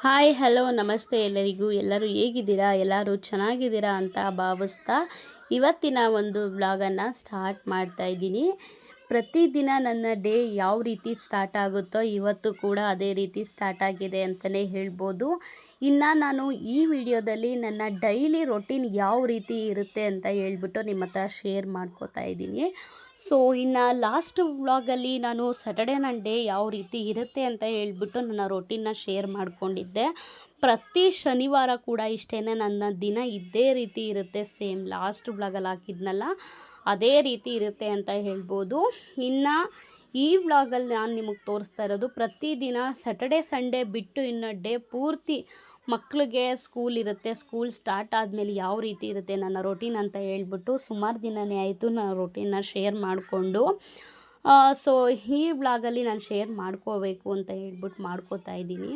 Hi hello ನಮಸ್ತೆ ಎಲ್ಲರಿಗೂ. ಎಲ್ಲರೂ ಹೇಗಿದ್ದೀರಾ? ಎಲ್ಲರೂ ಚೆನ್ನಾಗಿದ್ದೀರಾ ಅಂತ ಭಾವಿಸ್ತಾ ಇವತ್ತಿನ ಒಂದು ವ್ಲಾಗನ್ನು ಸ್ಟಾರ್ಟ್ ಮಾಡ್ತಾ ಇದ್ದೀನಿ. ಪ್ರತಿದಿನ ನನ್ನ ಡೇ ಯಾವ ರೀತಿ ಸ್ಟಾರ್ಟ್ ಆಗುತ್ತೋ ಇವತ್ತು ಕೂಡ ಅದೇ ರೀತಿ ಸ್ಟಾರ್ಟ್ ಆಗಿದೆ ಅಂತಲೇ ಹೇಳ್ಬೋದು. ಇನ್ನು ನಾನು ಈ ವಿಡಿಯೋದಲ್ಲಿ ನನ್ನ ಡೈಲಿ ರೊಟೀನ್ ಯಾವ ರೀತಿ ಇರುತ್ತೆ ಅಂತ ಹೇಳ್ಬಿಟ್ಟು ನಿಮ್ಮ ಹತ್ರ ಶೇರ್ ಮಾಡ್ಕೋತಾ ಇದ್ದೀನಿ. ಸೊ ಇನ್ನು ಲಾಸ್ಟ್ ವ್ಲಾಗಲ್ಲಿ ನಾನು ಸ್ಯಾಟರ್ಡೇ ನನ್ನ ಡೇ ಯಾವ ರೀತಿ ಇರುತ್ತೆ ಅಂತ ಹೇಳ್ಬಿಟ್ಟು ನನ್ನ ರೊಟೀನ್ನ ಶೇರ್ ಮಾಡ್ಕೊಂಡಿದ್ದೆ. ಪ್ರತಿ ಶನಿವಾರ ಕೂಡ ಇಷ್ಟೇ, ನನ್ನ ದಿನ ಇದ್ದೇ ರೀತಿ ಇರುತ್ತೆ. ಸೇಮ್ ಲಾಸ್ಟ್ ವ್ಲಾಗಲ್ಲಿ ಹಾಕಿದ್ನಲ್ಲ ಅದೇ ರೀತಿ ಇರುತ್ತೆ ಅಂತ ಹೇಳ್ಬೋದು. ಇನ್ನು ಈ ವ್ಲಾಗಲ್ಲಿ ನಾನು ನಿಮಗೆ ತೋರಿಸ್ತಾ ಇರೋದು ಪ್ರತಿದಿನ ಸ್ಯಾಟರ್ಡೇ ಸಂಡೇ ಬಿಟ್ಟು ಇನ್ನು ಡೇ ಪೂರ್ತಿ ಮಕ್ಕಳಿಗೆ ಸ್ಕೂಲ್ ಇರುತ್ತೆ. ಸ್ಕೂಲ್ ಸ್ಟಾರ್ಟ್ ಆದಮೇಲೆ ಯಾವ ರೀತಿ ಇರುತ್ತೆ ನನ್ನ ರೊಟೀನ್ ಅಂತ ಹೇಳ್ಬಿಟ್ಟು ಸುಮಾರು ದಿನವೇ ಆಯಿತು ನಾನು ರೊಟೀನ್ನ ಶೇರ್ ಮಾಡಿಕೊಂಡು. ಸೊ ಈ ವ್ಲಾಗಲ್ಲಿ ನಾನು ಶೇರ್ ಮಾಡ್ಕೋಬೇಕು ಅಂತ ಹೇಳ್ಬಿಟ್ಟು ಮಾಡ್ಕೋತಾ ಇದ್ದೀನಿ.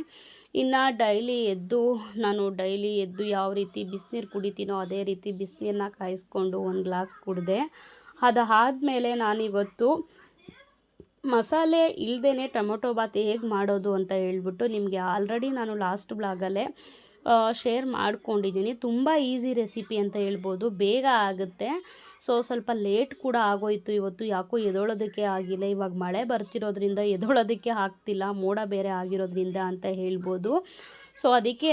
ಇನ್ನು ಡೈಲಿ ಎದ್ದು ಯಾವ ರೀತಿ ಬಿಸಿನೀರು ಕುಡಿತೀನೋ ಅದೇ ರೀತಿ ಬಿಸಿನೀರನ್ನ ಕಾಯಿಸ್ಕೊಂಡು ಒಂದು ಗ್ಲಾಸ್ ಕುಡಿದೆ. ಅದಾದಮೇಲೆ ನಾನಿವತ್ತು ಮಸಾಲೆ ಇಲ್ಲದೇ ಟೊಮೊಟೊ ಬಾತ್ ಹೇಗೆ ಮಾಡೋದು ಅಂತ ಹೇಳ್ಬಿಟ್ಟು ನಿಮಗೆ ಆಲ್ರೆಡಿ ನಾನು ಲಾಸ್ಟ್ ವ್ಲಾಗಲ್ಲೇ ಶೇರ್ ಮಾಡ್ಕೊಂಡಿದ್ದೀನಿ. ತುಂಬ ಈಸಿ ರೆಸಿಪಿ ಅಂತ ಹೇಳ್ಬೋದು, ಬೇಗ ಆಗುತ್ತೆ. ಸೊ ಸ್ವಲ್ಪ ಲೇಟ್ ಕೂಡ ಆಗೋಯಿತು ಇವತ್ತು, ಯಾಕೋ ಎದೊಳೋದಕ್ಕೆ ಆಗಿಲ್ಲ. ಇವಾಗ ಮಳೆ ಬರ್ತಿರೋದ್ರಿಂದ ಎದೊಳೋದಕ್ಕೆ ಆಗ್ತಿಲ್ಲ, ಮೋಡ ಬೇರೆ ಆಗಿರೋದ್ರಿಂದ ಅಂತ ಹೇಳ್ಬೋದು. ಸೊ ಅದಕ್ಕೆ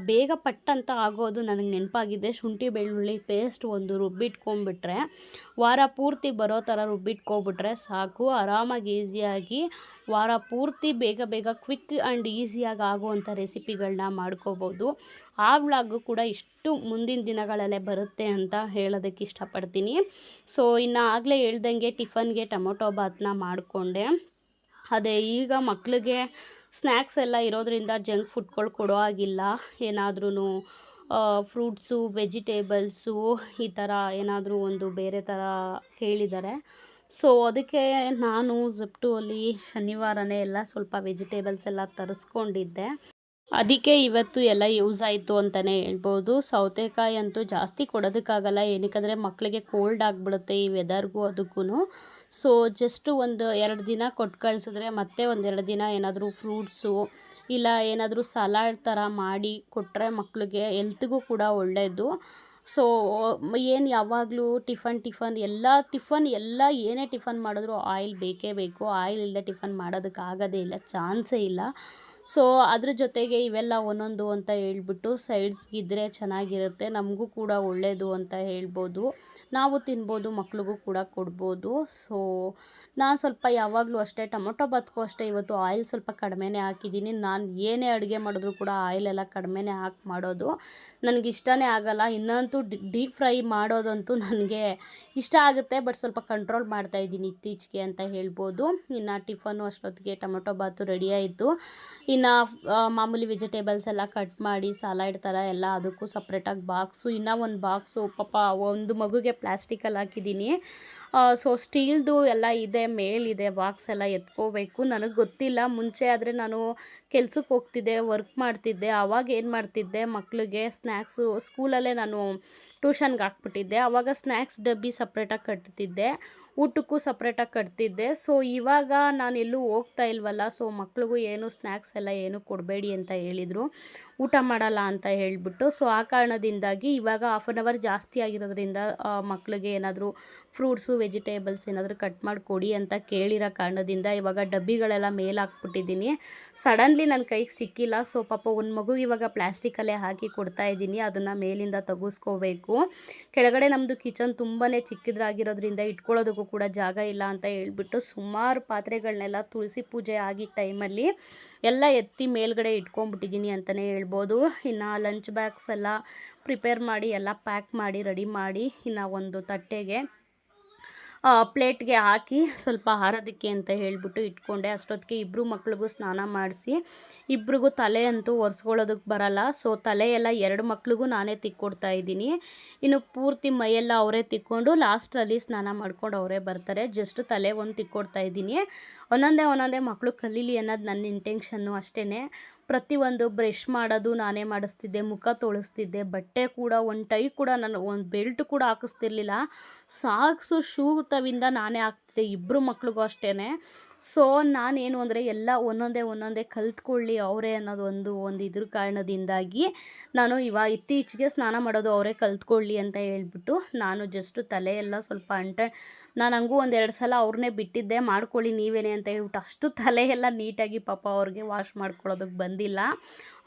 ಬೇಗ ಪಟ್ಟಂತ ಆಗೋದು ನನಗೆ ನೆನಪಾಗಿದೆ. ಶುಂಠಿ ಬೆಳ್ಳುಳ್ಳಿ ಪೇಸ್ಟ್ ಒಂದು ರುಬ್ಬಿಟ್ಕೊಂಡ್ಬಿಟ್ರೆ ವಾರ ಪೂರ್ತಿ ಬರೋ ಥರ ರುಬ್ಬಿಟ್ಕೊಬಿಟ್ರೆ ಸಾಕು, ಆರಾಮಾಗಿ ಈಸಿಯಾಗಿ ವಾರ ಪೂರ್ತಿ ಬೇಗ ಬೇಗ ಕ್ವಿಕ್ ಆ್ಯಂಡ್ ಈಸಿಯಾಗಿ ಆಗುವಂಥ ರೆಸಿಪಿಗಳನ್ನ ಮಾಡ್ಕೋಬೋದು. ಆ ವ್ಲಾಗು ಕೂಡ ಇಷ್ಟು ಮುಂದಿನ ದಿನಗಳಲ್ಲೇ ಬರುತ್ತೆ ಅಂತ ಹೇಳೋದಕ್ಕೆ ಇಷ್ಟಪಡ್ತೀನಿ. ಸೊ ಇನ್ನು ಆಗಲೇ ಹೇಳ್ದಂಗೆ ಟಿಫನ್ಗೆ ಟೊಮೊಟೊ ಬಾತನ್ನ ಮಾಡಿಕೊಂಡೆ. ಅದೇ ಈಗ ಮಕ್ಕಳಿಗೆ ಸ್ನ್ಯಾಕ್ಸ್ ಎಲ್ಲ ಇರೋದ್ರಿಂದ ಜಂಕ್ ಫುಡ್ಗಳು ಕೊಡೋ ಆಗಿಲ್ಲ. ಏನಾದ್ರೂ ಫ್ರೂಟ್ಸು ವೆಜಿಟೇಬಲ್ಸು ಈ ಥರ ಏನಾದರೂ ಒಂದು ಬೇರೆ ಥರ ಕೇಳಿದ್ದಾರೆ. ಸೊ ಅದಕ್ಕೆ ನಾನು ಝೆಪ್ಟೋಲ್ಲಿ ಶನಿವಾರನೇ ಎಲ್ಲ ಸ್ವಲ್ಪ ವೆಜಿಟೇಬಲ್ಸ್ ಎಲ್ಲ ತರಿಸ್ಕೊಂಡಿದ್ದೆ. ಅದಕ್ಕೆ ಇವತ್ತು ಎಲ್ಲ ಯೂಸ್ ಆಯಿತು ಅಂತಲೇ ಹೇಳ್ಬೋದು. ಸೌತೆಕಾಯಿ ಅಂತೂ ಜಾಸ್ತಿ ಕೊಡೋದಕ್ಕಾಗಲ್ಲ, ಏನಕ್ಕೆ ಮಕ್ಕಳಿಗೆ ಕೋಲ್ಡ್ ಆಗಿಬಿಡುತ್ತೆ ಈ ವೆದರ್ಗೂ ಅದಕ್ಕೂ. ಸೊ ಜಸ್ಟು ಒಂದು 2 ದಿನ ಕೊಟ್ಟು ಕಳಿಸಿದ್ರೆ ಮತ್ತೆ ಒಂದು 2 ದಿನ ಏನಾದರೂ ಫ್ರೂಟ್ಸು ಇಲ್ಲ ಏನಾದರೂ ಸಲಾಡ್ ಥರ ಮಾಡಿ ಕೊಟ್ಟರೆ ಮಕ್ಕಳಿಗೆ ಹೆಲ್ತ್ಗೂ ಕೂಡ ಒಳ್ಳೆಯದು. ಸೊ ಏನು ಯಾವಾಗಲೂ ಟಿಫನ್ ಎಲ್ಲ ಏನೇ ಟಿಫನ್ ಮಾಡಿದ್ರು ಆಯಿಲ್ ಬೇಕೇ ಬೇಕು. ಆಯಿಲ್ ಇಲ್ಲದೆ ಟಿಫನ್ ಮಾಡೋದಕ್ಕಾಗೋದೇ ಇಲ್ಲ, ಚಾನ್ಸೇ ಇಲ್ಲ. ಸೊ ಅದ್ರ ಜೊತೆಗೆ ಇವೆಲ್ಲ ಒಂದೊಂದು ಅಂತ ಹೇಳ್ಬಿಟ್ಟು ಸೈಡ್ಸ್ಗಿದ್ರೆ ಚೆನ್ನಾಗಿರುತ್ತೆ, ನಮಗೂ ಕೂಡ ಒಳ್ಳೆಯದು ಅಂತ ಹೇಳ್ಬೋದು. ನಾವು ತಿನ್ಬೋದು, ಮಕ್ಳಿಗೂ ಕೂಡ ಕೊಡ್ಬೋದು. ಸೊ ನಾನು ಸ್ವಲ್ಪ ಯಾವಾಗಲೂ ಅಷ್ಟೇ ಟೊಮೊಟೊ ಬಾತ್ಗೂ ಅಷ್ಟೇ ಇವತ್ತು ಆಯಿಲ್ ಸ್ವಲ್ಪ ಕಡಿಮೆನೇ ಹಾಕಿದ್ದೀನಿ. ನಾನು ಏನೇ ಅಡುಗೆ ಮಾಡಿದ್ರು ಕೂಡ ಆಯಿಲೆಲ್ಲ ಕಡಿಮೆನೇ ಹಾಕಿ ಮಾಡೋದು, ನನಗೆ ಇಷ್ಟನೇ ಆಗಲ್ಲ. ಇನ್ನಂತೂ ಡೀಪ್ ಫ್ರೈ ಮಾಡೋದಂತೂ ನನಗೆ ಇಷ್ಟ ಆಗುತ್ತೆ, ಬಟ್ ಸ್ವಲ್ಪ ಕಂಟ್ರೋಲ್ ಮಾಡ್ತಾಯಿದ್ದೀನಿ ಇತ್ತೀಚೆಗೆ ಅಂತ ಹೇಳ್ಬೋದು. ಇನ್ನು ಟಿಫನ್ನು ಅಷ್ಟೊತ್ತಿಗೆ ಟೊಮೊಟೊ ಬಾತು ರೆಡಿ ಆಯಿತು. ಇನ್ನು ಮಾಮೂಲಿ ವೆಜಿಟೇಬಲ್ಸ್ ಎಲ್ಲ ಕಟ್ ಮಾಡಿ ಸಲಾಡ್ ಥರ ಎಲ್ಲ ಅದಕ್ಕೂ ಸಪ್ರೇಟಾಗಿ ಬಾಕ್ಸು, ಇನ್ನೂ ಒಂದು ಬಾಕ್ಸು ಪಾಪ ಒಂದು ಮಗುಗೆ ಪ್ಲಾಸ್ಟಿಕಲ್ಲಿ ಹಾಕಿದ್ದೀನಿ. ಸೊ ಸ್ಟೀಲ್ದು ಎಲ್ಲ ಇದೆ, ಮೇಲಿದೆ ಬಾಕ್ಸ್ ಎಲ್ಲ ಎತ್ಕೋಬೇಕು. ನನಗೆ ಗೊತ್ತಿಲ್ಲ, ಮುಂಚೆ ಆದರೆ ನಾನು ಕೆಲ್ಸಕ್ಕೆ ಹೋಗ್ತಿದ್ದೆ, ವರ್ಕ್ ಮಾಡ್ತಿದ್ದೆ. ಆವಾಗ ಏನು ಮಾಡ್ತಿದ್ದೆ, ಮಕ್ಕಳಿಗೆ ಸ್ನ್ಯಾಕ್ಸು ಸ್ಕೂಲಲ್ಲೇ ನಾನು ಟ್ಯೂಷನ್ಗೆ ಹಾಕ್ಬಿಟ್ಟಿದ್ದೆ. ಆವಾಗ ಸ್ನ್ಯಾಕ್ಸ್ ಡಬ್ಬಿ ಸಪ್ರೇಟಾಗಿ ಕಟ್ತಿದ್ದೆ, ಊಟಕ್ಕೂ ಸಪ್ರೇಟಾಗಿ ಕಟ್ತಿದ್ದೆ. ಸೊ ಇವಾಗ ನಾನು ಎಲ್ಲೂ ಹೋಗ್ತಾ ಇಲ್ವಲ್ಲ, ಸೊ ಮಕ್ಳಿಗೂ ಏನು ಸ್ನ್ಯಾಕ್ಸ್ ಎಲ್ಲ ಏನು ಕೊಡಬೇಡಿ ಅಂತ ಹೇಳಿದರು, ಊಟ ಮಾಡಲ್ಲ ಅಂತ ಹೇಳಿಬಿಟ್ಟು. ಸೊ ಆ ಕಾರಣದಿಂದಾಗಿ ಇವಾಗ 1/2 ಅವರ್ ಜಾಸ್ತಿ ಆಗಿರೋದ್ರಿಂದ ಮಕ್ಕಳಿಗೆ ಏನಾದರೂ ಫ್ರೂಟ್ಸು ವೆಜಿಟೇಬಲ್ಸ್ ಏನಾದರೂ ಕಟ್ ಮಾಡಿ ಕೊಡಿ ಅಂತ ಕೇಳಿರೋ ಕಾರಣದಿಂದ ಇವಾಗ ಡಬ್ಬಿಗಳೆಲ್ಲ ಮೇಲೆ ಹಾಕ್ಬಿಟ್ಟಿದ್ದೀನಿ. ಸಡನ್ಲಿ ನನ್ನ ಕೈಗೆ ಸಿಕ್ಕಿಲ್ಲ. ಸೊ ಪಾಪ ಒಂದು ಮಗು ಇವಾಗ ಪ್ಲಾಸ್ಟಿಕಲ್ಲೇ ಹಾಕಿ ಕೊಡ್ತಾಯಿದ್ದೀನಿ, ಅದನ್ನು ಮೇಲಿಂದ ತೆಗೆಸ್ಕೋಬೇಕು. ಕೆಳಗಡೆ ನಮ್ಮದು ಕಿಚನ್ ತುಂಬಾ ಚಿಕ್ಕದಾಗಿರೋದ್ರಿಂದ ಇಟ್ಕೊಳ್ಳೋದಕ್ಕೂ ಕೂಡ ಜಾಗ ಇಲ್ಲ ಅಂತ ಹೇಳ್ಬಿಟ್ಟು ಸುಮಾರು ಪಾತ್ರೆಗಳನ್ನೆಲ್ಲ ತುಳಸಿ ಪೂಜೆ ಆಗಿದ್ದ ಟೈಮಲ್ಲಿ ಎಲ್ಲ ಎತ್ತಿ ಮೇಲ್ಗಡೆ ಇಟ್ಕೊಂಡ್ಬಿಟ್ಟಿದ್ದೀನಿ ಅಂತಲೇ ಹೇಳ್ಬೋದು. ಇನ್ನು ಲಂಚ್ ಬಾಕ್ಸ್ ಎಲ್ಲ ಪ್ರಿಪೇರ್ ಮಾಡಿ ಎಲ್ಲ ಪ್ಯಾಕ್ ಮಾಡಿ ರೆಡಿ ಮಾಡಿ ಇನ್ನು ಒಂದು ತಟ್ಟೆಗೆ ಪ್ಲೇಟ್ಗೆ ಹಾಕಿ ಸ್ವಲ್ಪ ಹಾರೋದಕ್ಕೆ ಅಂತ ಹೇಳ್ಬಿಟ್ಟು ಇಟ್ಕೊಂಡೆ. ಅಷ್ಟೊತ್ತಿಗೆ ಇಬ್ಬರು ಮಕ್ಳಿಗೂ ಸ್ನಾನ ಮಾಡಿಸಿ, ಇಬ್ರಿಗೂ ತಲೆ ಅಂತೂ ಒರೆಸ್ಕೊಳ್ಳೋದಕ್ಕೆ ಬರಲ್ಲ. ಸೊ ತಲೆ ಎಲ್ಲ 2 ಮಕ್ಳಿಗೂ ನಾನೇ ತಿಕ್ಕೊಡ್ತಾ ಇದ್ದೀನಿ. ಇನ್ನು ಪೂರ್ತಿ ಮೈಯೆಲ್ಲ ಅವರೇ ತಿಕ್ಕೊಂಡು ಲಾಸ್ಟಲ್ಲಿ ಸ್ನಾನ ಮಾಡ್ಕೊಂಡು ಅವರೇ ಬರ್ತಾರೆ. ಜಸ್ಟ್ ತಲೆ ಒಂದು ತಿಕ್ಕೊಡ್ತಾ ಇದ್ದೀನಿ. ಒಂದೊಂದೇ ಮಕ್ಕಳು ಕಲೀಲಿ ಅನ್ನೋದು ನನ್ನ ಇಂಟೆನ್ಷನ್ನು ಅಷ್ಟೇ. ಪ್ರತಿಯೊಂದು ಬ್ರಷ್ ಮಾಡೋದು ನಾನೇ ಮಾಡಿಸ್ತಿದ್ದೆ, ಮುಖ ತೊಳೆಸ್ತಿದ್ದೆ, ಬಟ್ಟೆ ಕೂಡ ಒಂದು ಟೈ ಕೂಡ ನಾನು ಒಂದು ಬೆಲ್ಟ್ ಕೂಡ ಹಾಕಿಸ್ತಿರ್ಲಿಲ್ಲ. ಸಾಕ್ಸು ಶೂ ತವಿಂದ ನಾನೇ ಹಾಕ್ತಿದ್ದೆ, ಇಬ್ಬರು ಮಕ್ಳಿಗೂ ಅಷ್ಟೇ. ಸೊ ನಾನೇನು ಅಂದರೆ ಎಲ್ಲ ಒಂದೊಂದೇ ಕಲ್ತ್ಕೊಳ್ಳಿ ಅವರೇ ಅನ್ನೋದು ಒಂದು ಇದ್ರ ಕಾರಣದಿಂದಾಗಿ ನಾನು ಇತ್ತೀಚೆಗೆ ಸ್ನಾನ ಮಾಡೋದು ಅವರೇ ಕಲ್ತ್ಕೊಳ್ಳಿ ಅಂತ ಹೇಳ್ಬಿಟ್ಟು ನಾನು ಜಸ್ಟು ತಲೆ ಎಲ್ಲ ಸ್ವಲ್ಪ ನಾನು ಹಂಗೂ ಒಂದೆರಡು ಸಲ ಅವ್ರನ್ನೇ ಬಿಟ್ಟಿದ್ದೆ, ಮಾಡ್ಕೊಳ್ಳಿ ನೀವೇನೆ ಅಂತ ಹೇಳ್ಬಿಟ್ಟು. ಅಷ್ಟು ತಲೆ ಎಲ್ಲ ನೀಟಾಗಿ ಪಾಪ ಅವ್ರಿಗೆ ವಾಶ್ ಮಾಡ್ಕೊಳ್ಳೋದಕ್ಕೆ ಬಂದಿಲ್ಲ.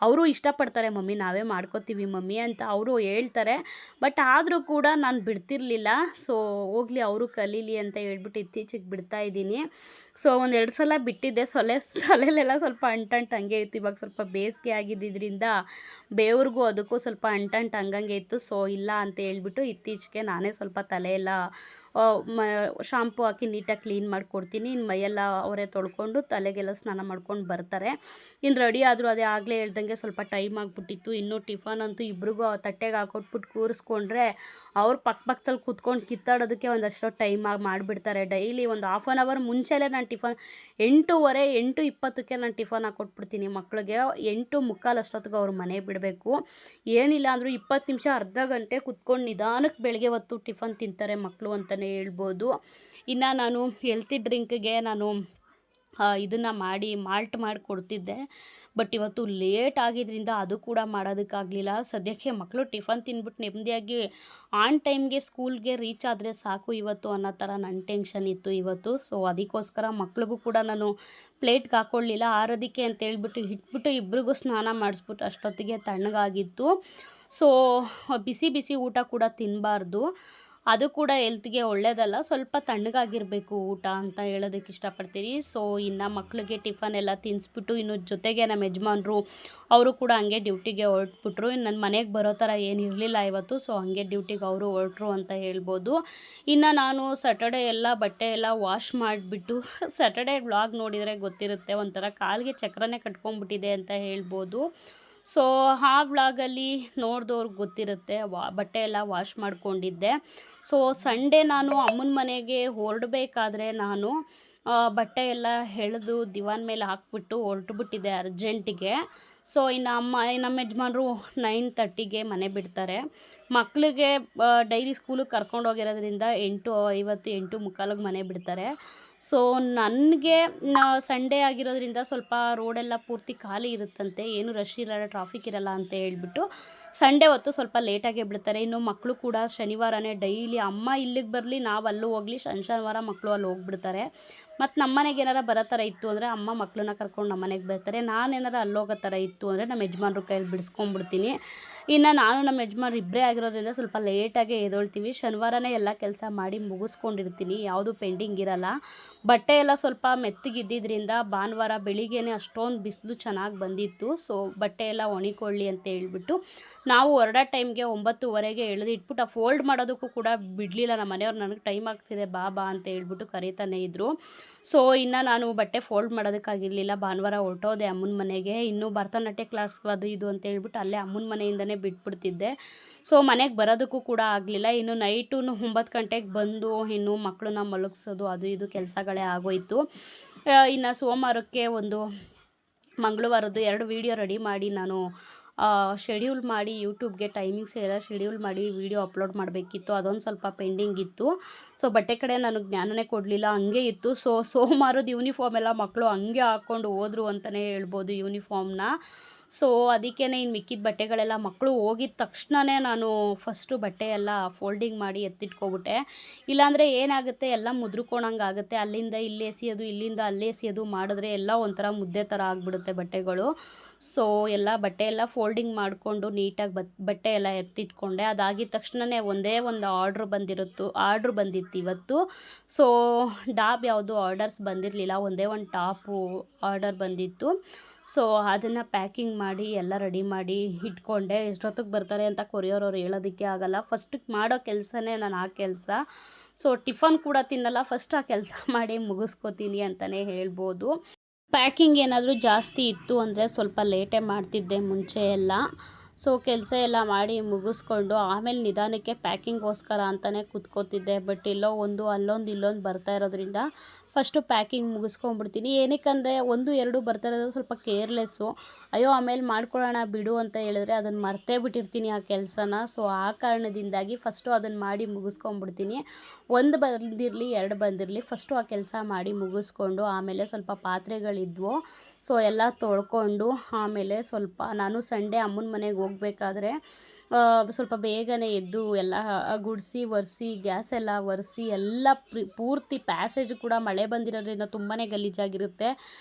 ಅವರು ಇಷ್ಟಪಡ್ತಾರೆ, ಮಮ್ಮಿ ನಾವೇ ಮಾಡ್ಕೋತೀವಿ ಮಮ್ಮಿ ಅಂತ ಅವರು ಹೇಳ್ತಾರೆ. ಬಟ್ ಆದರೂ ಕೂಡ ನಾನು ಬಿಡ್ತಿರ್ಲಿಲ್ಲ. ಸೊ ಹೋಗಲಿ ಅವರು ಕಲೀಲಿ ಅಂತ ಹೇಳ್ಬಿಟ್ಟು ಇತ್ತೀಚೆಗೆ ಬಿಡ್ತಾ ಇದ್ದೀನಿ. ಸೊ ಒಂದೆರಡು ಸಲ ಬಿಟ್ಟಿದ್ದೆ, ತಲೆಯಲ್ಲೆಲ್ಲ ಸ್ವಲ್ಪ ಅಂಟಂಟು ಹಂಗೆ ಇತ್ತು. ಇವಾಗ ಸ್ವಲ್ಪ ಬೇಸಿಗೆ ಆಗಿದ್ದರಿಂದ ಬೇವ್ರಿಗೂ ಅದಕ್ಕೂ ಸ್ವಲ್ಪ ಅಂಟಂಟು ಹಂಗಂಗೆ ಇತ್ತು. ಸೊ ಇಲ್ಲ ಅಂತ ಹೇಳ್ಬಿಟ್ಟು ಇತ್ತೀಚೆಗೆ ನಾನೇ ಸ್ವಲ್ಪ ತಲೆಯೆಲ್ಲ ಶಾಂಪು ಹಾಕಿ ನೀಟಾಗಿ ಕ್ಲೀನ್ ಮಾಡಿಕೊಡ್ತೀನಿ. ಇನ್ನು ಮೈಯೆಲ್ಲ ಅವರೇ ತೊಳ್ಕೊಂಡು ತಲೆಗೆಲ್ಲ ಸ್ನಾನ ಮಾಡ್ಕೊಂಡು ಬರ್ತಾರೆ. ಇನ್ನು ರೆಡಿ ಆದರೂ ಅದೇ ಆಗಲೇ ಹೇಳ್ದಂಗೆ ಸ್ವಲ್ಪ ಟೈಮ್ ಆಗಿಬಿಟ್ಟಿತ್ತು. ಇನ್ನೂ ಟಿಫನ್ ಅಂತೂ ಇಬ್ರಿಗೂ ತಟ್ಟೆಗೆ ಹಾಕೊಟ್ಬಿಟ್ಟು ಕೂರಿಸ್ಕೊಂಡ್ರೆ ಅವ್ರು ಪಕ್ಕದಲ್ಲಿ ಕೂತ್ಕೊಂಡು ಕಿತ್ತಾಡೋದಕ್ಕೆ ಒಂದಷ್ಟು ಟೈಮ್ ಮಾಡಿಬಿಡ್ತಾರೆ. ಡೈಲಿ ಒಂದು ಹಾಫ್ ಆನ್ ಅವರ್ ಮುಂಚೆಲೇ ನಾನು ಟಿಫನ್ 8:20ಕ್ಕೆ ನಾನು ಟಿಫನ್ ಹಾಕ್ಕೊಟ್ಬಿಡ್ತೀನಿ ಮಕ್ಕಳಿಗೆ. 8:45 ಅಷ್ಟೊತ್ತಿಗೆ ಅವ್ರು ಮನೆ ಬಿಡಬೇಕು. ಏನಿಲ್ಲ ಅಂದರೂ 20 ನಿಮಿಷ ಅರ್ಧ ಗಂಟೆ ಕುತ್ಕೊಂಡು ನಿಧಾನಕ್ಕೆ ಬೆಳಗ್ಗೆ ಹೊತ್ತು ಟಿಫನ್ ತಿಂತಾರೆ ಮಕ್ಕಳು ಅಂತಲೇ ಹೇಳ್ಬೋದು. ಇನ್ನು ನಾನು ಹೆಲ್ತಿ ಡ್ರಿಂಕ್ಗೆ ನಾನು ಇದನ್ನು ಮಾಲ್ಟ್ ಮಾಡಿ ಕೊಡ್ತಿದ್ದೆ. ಬಟ್ ಇವತ್ತು ಲೇಟ್ ಆಗಿದ್ದರಿಂದ ಅದು ಕೂಡ ಮಾಡೋದಕ್ಕಾಗಲಿಲ್ಲ. ಸದ್ಯಕ್ಕೆ ಮಕ್ಕಳು ಟಿಫನ್ ತಿಂದ್ಬಿಟ್ಟು ನೆಮ್ಮದಿಯಾಗಿ ಆನ್ ಟೈಮ್ಗೆ ಸ್ಕೂಲ್ಗೆ ರೀಚ್ ಆದರೆ ಸಾಕು ಇವತ್ತು ಅನ್ನೋ ಥರ ನನ್ನ ಟೆನ್ಷನ್ ಇತ್ತು ಇವತ್ತು. ಸೊ ಅದಕ್ಕೋಸ್ಕರ ಮಕ್ಳಿಗೂ ಕೂಡ ನಾನು ಪ್ಲೇಟ್ಗೆ ಹಾಕ್ಕೊಳ್ಳಿಲ್ಲ. ಆರೋದಕ್ಕೆ ಅಂತ ಹೇಳ್ಬಿಟ್ಟು ಇಟ್ಬಿಟ್ಟು ಇಬ್ರಿಗೂ ಸ್ನಾನ ಮಾಡಿಸ್ಬಿಟ್ಟು ಅಷ್ಟೊತ್ತಿಗೆ ತಣ್ಣಗಾಗಿತ್ತು. ಸೊ ಬಿಸಿ ಊಟ ಕೂಡ ತಿನ್ನಬಾರ್ದು, ಅದು ಕೂಡ ಹೆಲ್ತ್ಗೆ ಒಳ್ಳೆಯದಲ್ಲ. ಸ್ವಲ್ಪ ತಣ್ಣಗಾಗಿರಬೇಕು ಊಟ ಅಂತ ಹೇಳೋದಕ್ಕೆ ಇಷ್ಟಪಡ್ತೀನಿ. ಸೊ ಇನ್ನು ಮಕ್ಕಳಿಗೆ ಟಿಫನ್ ಎಲ್ಲ ತಿನ್ನಿಸ್ಬಿಟ್ಟು ಇನ್ನು ಜೊತೆಗೆ ನಮ್ಮ ಯಜಮಾನ್ರು ಅವರು ಕೂಡ ಹಂಗೆ ಡ್ಯೂಟಿಗೆ ಹೊರಟ್ಬಿಟ್ರು. ನನ್ನ ಮನೆಗೆ ಬರೋ ಥರ ಏನಿರಲಿಲ್ಲ ಇವತ್ತು. ಸೊ ಹಂಗೆ ಡ್ಯೂಟಿಗೆ ಅವರು ಹೊರಟ್ರು ಅಂತ ಹೇಳ್ಬೋದು. ಇನ್ನು ನಾನು ಸ್ಯಾಟರ್ಡೇ ಎಲ್ಲ ಬಟ್ಟೆ ಎಲ್ಲ ವಾಶ್ ಮಾಡಿಬಿಟ್ಟು ಸ್ಯಾಟರ್ಡೇ ವ್ಲಾಗ್ ನೋಡಿದರೆ ಗೊತ್ತಿರುತ್ತೆ, ಒಂಥರ ಕಾಲಿಗೆ ಚಕ್ರನೇ ಕಟ್ಕೊಂಡ್ಬಿಟ್ಟಿದೆ ಅಂತ ಹೇಳ್ಬೋದು. ಸೊ ಆ ವ್ಲಾಗಲ್ಲಿ ನೋಡಿದವ್ರಿಗೆ ಗೊತ್ತಿರುತ್ತೆ, ಬಟ್ಟೆ ಎಲ್ಲ ವಾಶ್ ಮಾಡ್ಕೊಂಡಿದ್ದೆ. ಸೊ ಸಂಡೇ ನಾನು ಅಮ್ಮನ ಮನೆಗೆ ಹೊರಡಬೇಕಾದ್ರೆ ನಾನು ಬಟ್ಟೆ ಎಲ್ಲ ಎಳೆದು ದಿವಾನ್ ಮೇಲೆ ಹಾಕ್ಬಿಟ್ಟು ಹೊರಟುಬಿಟ್ಟಿದ್ದೆ ಅರ್ಜೆಂಟಿಗೆ. ಸೊ ಇನ್ನು ನಮ್ಮ ಯಜಮಾನ್ರು 9:30ಗೆ ಮನೆ ಬಿಡ್ತಾರೆ. ಮಕ್ಕಳಿಗೆ ಡೈಲಿ ಸ್ಕೂಲಿಗೆ ಕರ್ಕೊಂಡೋಗಿರೋದ್ರಿಂದ 8:50 8:45ಗೆ ಮನೆ ಬಿಡ್ತಾರೆ. ಸೊ ನನಗೆ ಸಂಡೇ ಆಗಿರೋದ್ರಿಂದ ಸ್ವಲ್ಪ ರೋಡೆಲ್ಲ ಪೂರ್ತಿ ಖಾಲಿ ಇರುತ್ತಂತೆ, ಏನು ರಶ್ ಇರಲ್ಲ, ಟ್ರಾಫಿಕ್ ಇರಲ್ಲ ಅಂತ ಹೇಳ್ಬಿಟ್ಟು ಸಂಡೇ ಹೊತ್ತು ಸ್ವಲ್ಪ ಲೇಟಾಗೇ ಬಿಡ್ತಾರೆ. ಇನ್ನು ಮಕ್ಕಳು ಕೂಡ ಶನಿವಾರನೇ ಡೈಲಿ ಅಮ್ಮ ಇಲ್ಲಿಗೆ ಬರಲಿ ನಾವು ಅಲ್ಲೂ ಹೋಗಲಿ, ಶನಿವಾರ ಮಕ್ಕಳು ಅಲ್ಲಿ ಹೋಗ್ಬಿಡ್ತಾರೆ. ಮತ್ತು ನಮ್ಮ ಮನೆಗೆ ಏನಾರ ಬರೋ ಥರ ಇತ್ತು ಅಂದರೆ ಅಮ್ಮ ಮಕ್ಕಳನ್ನ ಕರ್ಕೊಂಡು ನಮ್ಮ ಮನೆಗೆ ಬರ್ತಾರೆ. ನಾನೇನಾರ ಅಲ್ಲೋಗೋ ಥರ ಇತ್ತು ಅಂದರೆ ನಮ್ಮ ಯಜಮಾನ್ರ ಕೈಯಲ್ಲಿ ಬಿಡಿಸ್ಕೊಂಡ್ಬಿಡ್ತೀನಿ. ಇನ್ನು ನಾನು ನಮ್ಮ ಯಜಮಾನ್ರು ಇಬ್ಬರೇ ಆಗಿರೋದ್ರಿಂದ ಸ್ವಲ್ಪ ಲೇಟಾಗೇ ಎದ್ದೇಳ್ತೀವಿ. ಶನಿವಾರನೇ ಎಲ್ಲ ಕೆಲಸ ಮಾಡಿ ಮುಗಿಸ್ಕೊಂಡಿರ್ತೀನಿ, ಯಾವುದು ಪೆಂಡಿಂಗ್ ಇರಲ್ಲ. ಬಟ್ಟೆ ಎಲ್ಲ ಸ್ವಲ್ಪ ಮೆತ್ತಗಿದ್ದಿದ್ದರಿಂದ ಭಾನುವಾರ ಬೆಳಿಗ್ಗೆನೇ ಅಷ್ಟೊಂದು ಬಿಸಿಲು ಚೆನ್ನಾಗಿ ಬಂದಿತ್ತು. ಸೊ ಬಟ್ಟೆ ಎಲ್ಲ ಒಣಗಿಕೊಳ್ಳಿ ಅಂತ ಹೇಳ್ಬಿಟ್ಟು ನಾವು ಹೊರಡೋ ಟೈಮ್ಗೆ 9:30ಗೆ ಎಳೆದಿಟ್ಬಿಟ್ಟು ಫೋಲ್ಡ್ ಮಾಡೋದಕ್ಕೂ ಕೂಡ ಬಿಡಲಿಲ್ಲ ನಮ್ಮ ಮನೆಯವ್ರು. ನನಗೆ ಟೈಮ್ ಆಗ್ತಿದೆ ಬಾ ಅಂತ ಹೇಳ್ಬಿಟ್ಟು ಕರೀತಾನೆ ಇದ್ದರು. ಸೊ ಇನ್ನು ನಾನು ಬಟ್ಟೆ ಫೋಲ್ಡ್ ಮಾಡೋದಕ್ಕಾಗಿರಲಿಲ್ಲ, ಭಾನುವಾರ ಹೊರಟೋದೆ ಅಮ್ಮನ ಮನೆಗೆ. ಇನ್ನೂ ಭರತನಾಟ್ಯ ಕ್ಲಾಸ್ ಅದು ಇದು ಅಂತ ಹೇಳ್ಬಿಟ್ಟು ಅಲ್ಲೇ ಅಮ್ಮನ ಮನೆಯಿಂದನೇ ಬಿಟ್ಬಿಡ್ತಿದ್ದೆ. ಸೊ ಮನೆಗೆ ಬರೋದಕ್ಕೂ ಕೂಡ ಆಗಲಿಲ್ಲ. ಇನ್ನು ನೈಟು 9 ಗಂಟೆಗೆ ಬಂದು ಇನ್ನು ಮಕ್ಕಳನ್ನ ಮಲಗಿಸೋದು ಅದು ಇದು ಕೆಲಸಗಳೇ ಆಗೋಯಿತು. ಇನ್ನು ಸೋಮವಾರಕ್ಕೆ ಮಂಗಳವಾರದ್ದು 2 ವೀಡಿಯೋ ರೆಡಿ ಮಾಡಿ ನಾನು ಶೆಡ್ಯೂಲ್ ಮಾಡಿ ಯೂಟ್ಯೂಬ್ಗೆ ಟೈಮಿಂಗ್ಸ್ ಎಲ್ಲ ಶೆಡ್ಯೂಲ್ ಮಾಡಿ ವೀಡಿಯೋ ಅಪ್ಲೋಡ್ ಮಾಡಬೇಕಿತ್ತು. ಅದೊಂದು ಸ್ವಲ್ಪ ಪೆಂಡಿಂಗ್ ಇತ್ತು. ಸೊ ಬಟ್ಟೆ ಕಡೆ ನಾನು ಜ್ಞಾನನೇ ಕೊಡಲಿಲ್ಲ, ಹಂಗೆ ಇತ್ತು. ಸೊ ಸೋಮವಾರದ ಯೂನಿಫಾರ್ಮ್ ಎಲ್ಲ ಮಕ್ಕಳು ಹಂಗೆ ಹಾಕ್ಕೊಂಡು ಹೋದರು ಅಂತಲೇ ಹೇಳ್ಬೋದು ಯೂನಿಫಾರ್ಮ್ನ. ಸೊ ಅದಕ್ಕೇ ಇನ್ನು ಮಿಕ್ಕಿದ ಬಟ್ಟೆಗಳೆಲ್ಲ ಮಕ್ಕಳು ಹೋಗಿದ ತಕ್ಷಣವೇ ನಾನು ಫಸ್ಟು ಬಟ್ಟೆ ಎಲ್ಲ ಫೋಲ್ಡಿಂಗ್ ಮಾಡಿ ಎತ್ತಿಟ್ಕೊಬಿಟ್ಟೆ. ಇಲ್ಲಾಂದರೆ ಏನಾಗುತ್ತೆ, ಎಲ್ಲ ಮುದ್ರಕೊಳಂಗೆ ಆಗುತ್ತೆ. ಅಲ್ಲಿಂದ ಇಲ್ಲಿ ಎಸೆಯೋದು, ಇಲ್ಲಿಂದ ಅಲ್ಲೇ ಎಸೆಯೋದು ಮಾಡಿದ್ರೆ ಎಲ್ಲ ಒಂಥರ ಮುದ್ದೆ ಥರ ಆಗಿಬಿಡುತ್ತೆ ಬಟ್ಟೆಗಳು. ಸೊ ಎಲ್ಲ ಬಟ್ಟೆ ಎಲ್ಲ ಫೋಲ್ಡಿಂಗ್ ಮಾಡಿಕೊಂಡು ನೀಟಾಗಿ ಬಟ್ಟೆ ಎಲ್ಲ ಎತ್ತಿಟ್ಕೊಂಡೆ. ಅದಾಗಿದ ತಕ್ಷಣವೇ ಒಂದೇ ಒಂದು ಆರ್ಡ್ರ್ ಬಂದಿತ್ತು ಇವತ್ತು. ಸೊ ಯಾವುದು ಆರ್ಡರ್ಸ್ ಬಂದಿರಲಿಲ್ಲ, ಒಂದೇ ಒಂದು ಟಾಪು ಆರ್ಡರ್ ಬಂದಿತ್ತು. ಸೊ ಅದನ್ನು ಪ್ಯಾಕಿಂಗ್ ಮಾಡಿ ಎಲ್ಲ ರೆಡಿ ಮಾಡಿ ಇಟ್ಕೊಂಡೆ. ಎಷ್ಟೊತ್ತಿಗೆ ಬರ್ತಾರೆ ಅಂತ ಕೊರಿಯರವ್ರು ಹೇಳೋದಕ್ಕೆ ಆಗಲ್ಲ. ಫಸ್ಟಿಗೆ ಮಾಡೋ ಕೆಲಸನೇ ನಾನು ಆ ಕೆಲಸ. ಸೊ ಟಿಫನ್ ಕೂಡ ತಿನ್ನಲ್ಲ, ಫಸ್ಟ್ ಆ ಕೆಲಸ ಮಾಡಿ ಮುಗಿಸ್ಕೋತೀನಿ ಅಂತಲೇ ಹೇಳ್ಬೋದು. ಪ್ಯಾಕಿಂಗ್ ಏನಾದರೂ ಜಾಸ್ತಿ ಇತ್ತು ಅಂದರೆ ಸ್ವಲ್ಪ ಲೇಟೇ ಮಾಡ್ತಿದ್ದೆ ಮುಂಚೆ ಎಲ್ಲ. ಸೊ ಕೆಲಸ ಎಲ್ಲ ಮಾಡಿ ಮುಗಿಸ್ಕೊಂಡು ಆಮೇಲೆ ನಿಧಾನಕ್ಕೆ ಪ್ಯಾಕಿಂಗ್ಗೋಸ್ಕರ ಅಂತಲೇ ಕೂತ್ಕೋತಿದ್ದೆ. ಬಟ್ ಅಲ್ಲೊಂದು ಇಲ್ಲೊಂದು ಬರ್ತಾ ಇರೋದ್ರಿಂದ ಫಸ್ಟು ಪ್ಯಾಕಿಂಗ್ ಮುಗಿಸ್ಕೊಂಡ್ಬಿಡ್ತೀನಿ. ಏನಕ್ಕಂದರೆ 1-2 ಬರ್ತಾ ಇರೋದು ಸ್ವಲ್ಪ ಕೇರ್ಲೆಸ್ಸು. ಅಯ್ಯೋ ಆಮೇಲೆ ಮಾಡ್ಕೊಳ್ಳೋಣ ಬಿಡು ಅಂತ ಹೇಳಿದ್ರೆ ಅದನ್ನು ಮರ್ತೇ ಬಿಟ್ಟಿರ್ತೀನಿ ಆ ಕೆಲಸನ. ಸೊ ಆ ಕಾರಣದಿಂದಾಗಿ ಫಸ್ಟು ಅದನ್ನು ಮಾಡಿ ಮುಗಿಸ್ಕೊಂಡ್ಬಿಡ್ತೀನಿ. 1 ಬಂದಿರಲಿ 2 ಬಂದಿರಲಿ ಫಸ್ಟು ಆ ಕೆಲಸ ಮಾಡಿ ಮುಗಿಸ್ಕೊಂಡು ಆಮೇಲೆ ಸ್ವಲ್ಪ ಪಾತ್ರೆಗಳಿದ್ವು, ಸೊ ಎಲ್ಲ ತೊಳ್ಕೊಂಡು ಆಮೇಲೆ ಸ್ವಲ್ಪ ನಾನು ಸಂಡೇ ಅಮ್ಮನ ಮನೆಗೆ ಹೋಗ್ಬೇಕಾದ್ರೆ ಸ್ವಲ್ಪ ಬೇಗನೆ ಎದ್ದು ಎಲ್ಲ ಗುಡಿಸಿ ಒರೆಸಿ ಗ್ಯಾಸ್ ಎಲ್ಲ ಒರೆಸಿ ಎಲ್ಲ ಪೂರ್ತಿ ಪ್ಯಾಸೇಜ್ ಕೂಡ ಮಳೆ ಬಂದಿರೋದ್ರಿಂದ ತುಂಬಾ ಗಲೀಜಾಗಿರುತ್ತೆ.